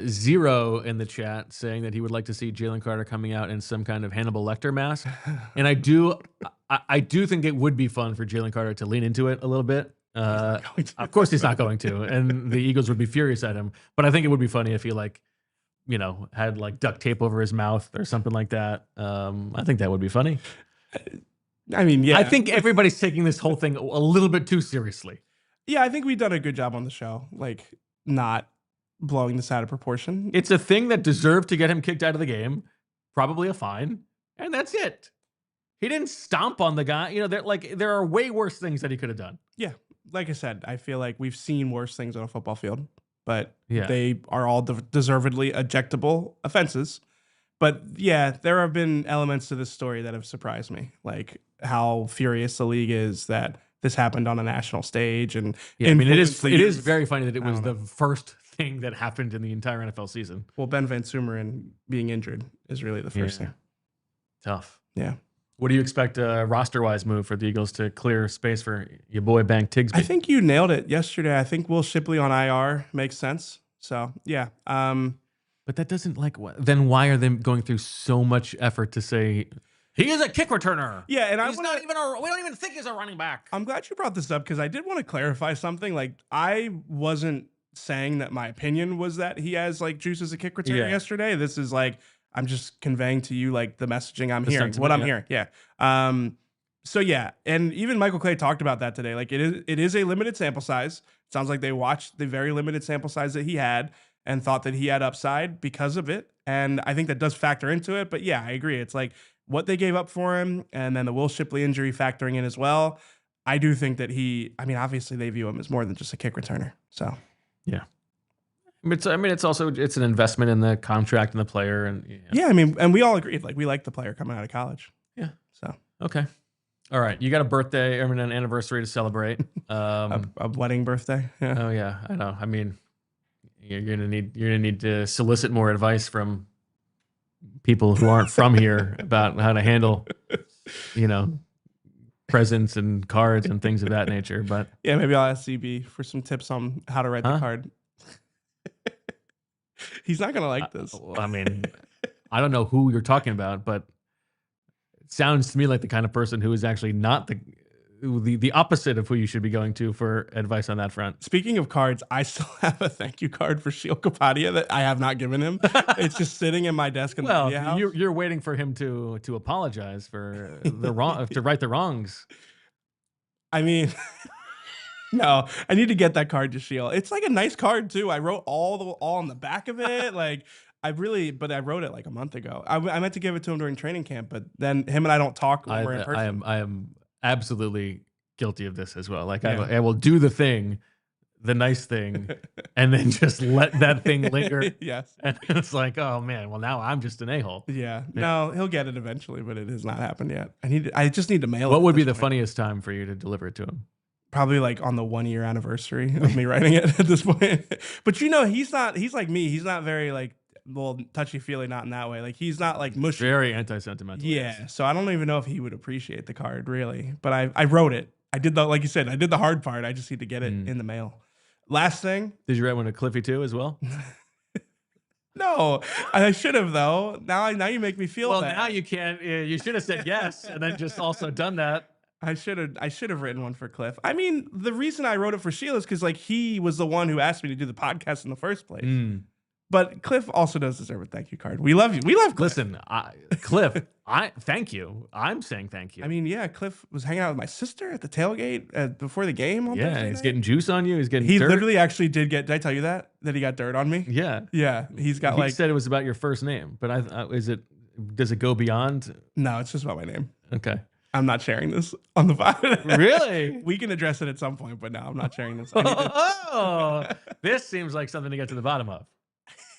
[SPEAKER 1] Zero in the chat saying that he would like to see Jalen Carter coming out in some kind of Hannibal Lecter mask. And I do think it would be fun for Jalen Carter to lean into it a little bit. Of course he's not going to, and the Eagles would be furious at him. But I think it would be funny if he had like duct tape over his mouth or something like that. I think that would be funny.
[SPEAKER 2] I mean, yeah.
[SPEAKER 1] I think everybody's taking this whole thing a little bit too seriously.
[SPEAKER 2] Yeah, I think we've done a good job on the show, like not blowing this out of proportion.
[SPEAKER 1] It's a thing that deserved to get him kicked out of the game, probably a fine, and that's it. He didn't stomp on the guy. There are way worse things that he could have done.
[SPEAKER 2] Yeah, like I said, I feel like we've seen worse things on a football field, but they are all deservedly ejectable offenses. But yeah, there have been elements to this story that have surprised me, like how furious the league is that this happened on a national stage. And
[SPEAKER 1] I mean, it is very funny that it was the first thing that happened in the entire NFL season.
[SPEAKER 2] Well, Ben Van Sumeren being injured is really the first thing.
[SPEAKER 1] Tough.
[SPEAKER 2] Yeah.
[SPEAKER 1] What do you expect roster-wise move for the Eagles to clear space for your boy Bank Tigsby?
[SPEAKER 2] I think you nailed it yesterday. I think Will Shipley on IR makes sense. So, yeah.
[SPEAKER 1] But that doesn't then why are they going through so much effort to say he is a kick returner?
[SPEAKER 2] Yeah, and
[SPEAKER 1] we don't even think he's a running back.
[SPEAKER 2] I'm glad you brought this up, because I did want to clarify something. Like, I wasn't saying that my opinion was that he has like juice as a kick returner yesterday. This is like, I'm just conveying to you like the messaging I'm hearing, what I'm hearing. Yeah. So yeah, and even Michael Clay talked about that today. Like it is a limited sample size. It sounds like they watched the very limited sample size that he had. and thought that he had upside because of it. And I think that does factor into it. But yeah, I agree. It's like what they gave up for him and then the Will Shipley injury factoring in as well. I do think that obviously they view him as more than just a kick returner. So,
[SPEAKER 1] yeah. It's an investment in the contract and the player. And
[SPEAKER 2] and we all agree. Like, we like the player coming out of college.
[SPEAKER 1] Yeah.
[SPEAKER 2] So,
[SPEAKER 1] okay. All right. You got a birthday, an anniversary to celebrate.
[SPEAKER 2] A wedding birthday. Yeah.
[SPEAKER 1] Oh yeah, I know. I mean, you're gonna need to solicit more advice from people who aren't from here about how to handle, presents and cards and things of that nature. But
[SPEAKER 2] yeah, maybe I'll ask CB for some tips on how to write the card. He's not gonna like this.
[SPEAKER 1] I mean, I don't know who you're talking about, but it sounds to me like the kind of person who is actually not the opposite of who you should be going to for advice on that front.
[SPEAKER 2] Speaking of cards, I still have a thank you card for Sheil Kapadia that I have not given him. It's just sitting in my desk in the media house.
[SPEAKER 1] You're waiting for him to apologize for the wrong, to right the wrongs.
[SPEAKER 2] I mean, no, I need to get that card to Sheil. It's like a nice card too. I wrote all on the back of it. Like, but I wrote it like a month ago. I meant to give it to him during training camp, but then him and I don't talk when we're in person.
[SPEAKER 1] I am absolutely guilty of this as well. Like, I will do the nice thing, and then just let that thing linger.
[SPEAKER 2] Yes.
[SPEAKER 1] And it's like, oh man, well now I'm just an a-hole.
[SPEAKER 2] Yeah. No, he'll get it eventually, but it has not happened yet. I just need to mail it.
[SPEAKER 1] What would be the funniest time for you to deliver it to him?
[SPEAKER 2] Probably like on the 1 year anniversary of me writing it at this point. But he's like me. He's not very like, touchy-feely, not in that way. Like, he's not like mushy.
[SPEAKER 1] Very anti-sentimental.
[SPEAKER 2] Yeah. So I don't even know if he would appreciate the card really. But I wrote it. I did like you said, I did the hard part. I just need to get it in the mail. Last thing.
[SPEAKER 1] Did you write one to Cliffy too as well?
[SPEAKER 2] No, I should have though. Now you make me feel bad.
[SPEAKER 1] Well, now you can't. You should have said yes and then just also done that.
[SPEAKER 2] I should have written one for Cliff. I mean, the reason I wrote it for Sheila is because like he was the one who asked me to do the podcast in the first place. But Cliff also does deserve a thank you card. We love you. We love Cliff.
[SPEAKER 1] Listen, Cliff, thank you. I'm saying thank you.
[SPEAKER 2] I mean, yeah, Cliff was hanging out with my sister at the tailgate before the game on Thursday
[SPEAKER 1] he's
[SPEAKER 2] night.
[SPEAKER 1] getting juice on you. He
[SPEAKER 2] dirt. Literally actually did I tell you that he got dirt on me?
[SPEAKER 1] Yeah.
[SPEAKER 2] Yeah. He
[SPEAKER 1] said it was about your first name, but does it go beyond?
[SPEAKER 2] No, it's just about my name.
[SPEAKER 1] Okay.
[SPEAKER 2] I'm not sharing this on the pod.
[SPEAKER 1] Really?
[SPEAKER 2] We can address it at some point, but no, I'm not sharing this.
[SPEAKER 1] This seems like something to get to the bottom of.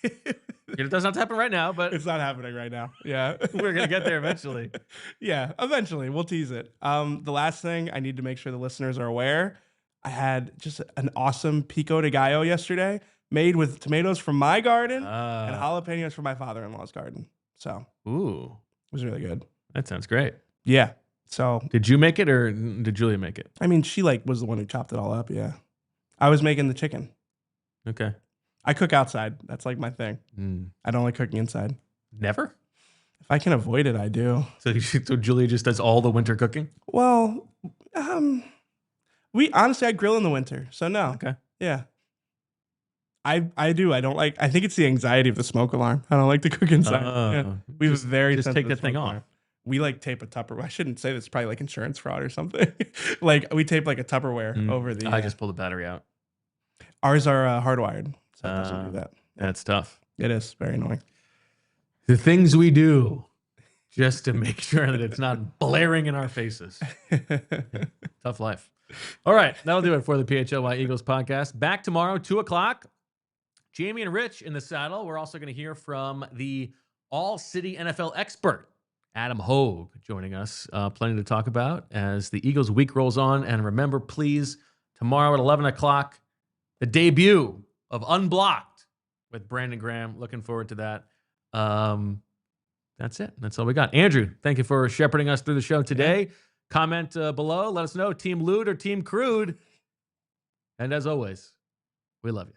[SPEAKER 1] It does not happen right now, but
[SPEAKER 2] it's not happening right now. Yeah.
[SPEAKER 1] We're going to get there eventually.
[SPEAKER 2] Yeah, eventually. We'll tease it. The last thing I need to make sure the listeners are aware, I had just an awesome pico de gallo yesterday made with tomatoes from my garden and jalapenos from my father-in-law's garden. So,
[SPEAKER 1] ooh,
[SPEAKER 2] it was really good.
[SPEAKER 1] That sounds great.
[SPEAKER 2] Yeah. So,
[SPEAKER 1] did you make it or did Julia make it?
[SPEAKER 2] I mean, she was the one who chopped it all up. Yeah. I was making the chicken.
[SPEAKER 1] Okay.
[SPEAKER 2] I cook outside. That's like my thing. I don't like cooking inside.
[SPEAKER 1] Never?
[SPEAKER 2] If I can avoid it, I do.
[SPEAKER 1] So Julia just does all the winter cooking?
[SPEAKER 2] Well, I grill in the winter. So no.
[SPEAKER 1] Okay.
[SPEAKER 2] Yeah. I do. I don't like, I think it's the anxiety of the smoke alarm. I don't like to cook inside. Yeah. We have just
[SPEAKER 1] take the thing off.
[SPEAKER 2] We like tape a Tupperware. I shouldn't say this. Probably like insurance fraud or something. Like we tape like a Tupperware over the.
[SPEAKER 1] I just pulled the battery out.
[SPEAKER 2] Ours are hardwired. So it doesn't do that.
[SPEAKER 1] That's tough.
[SPEAKER 2] It is very annoying.
[SPEAKER 1] The things we do just to make sure that it's not blaring in our faces. Tough life. All right. That'll do it for the PHLY Eagles podcast. Back tomorrow, 2:00. Jamie and Rich in the saddle. We're also going to hear from the all-city NFL expert, Adam Hogue, joining us. Plenty to talk about as the Eagles week rolls on. And remember, please, tomorrow at 11:00, the debut of Unblocked with Brandon Graham. Looking forward to that. That's it. That's all we got. Andrew, thank you for shepherding us through the show today. Comment below. Let us know, Team Lewd or Team Crude. And as always, we love you.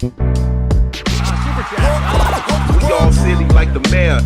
[SPEAKER 1] Super chat.
[SPEAKER 4] We all silly like the mayor.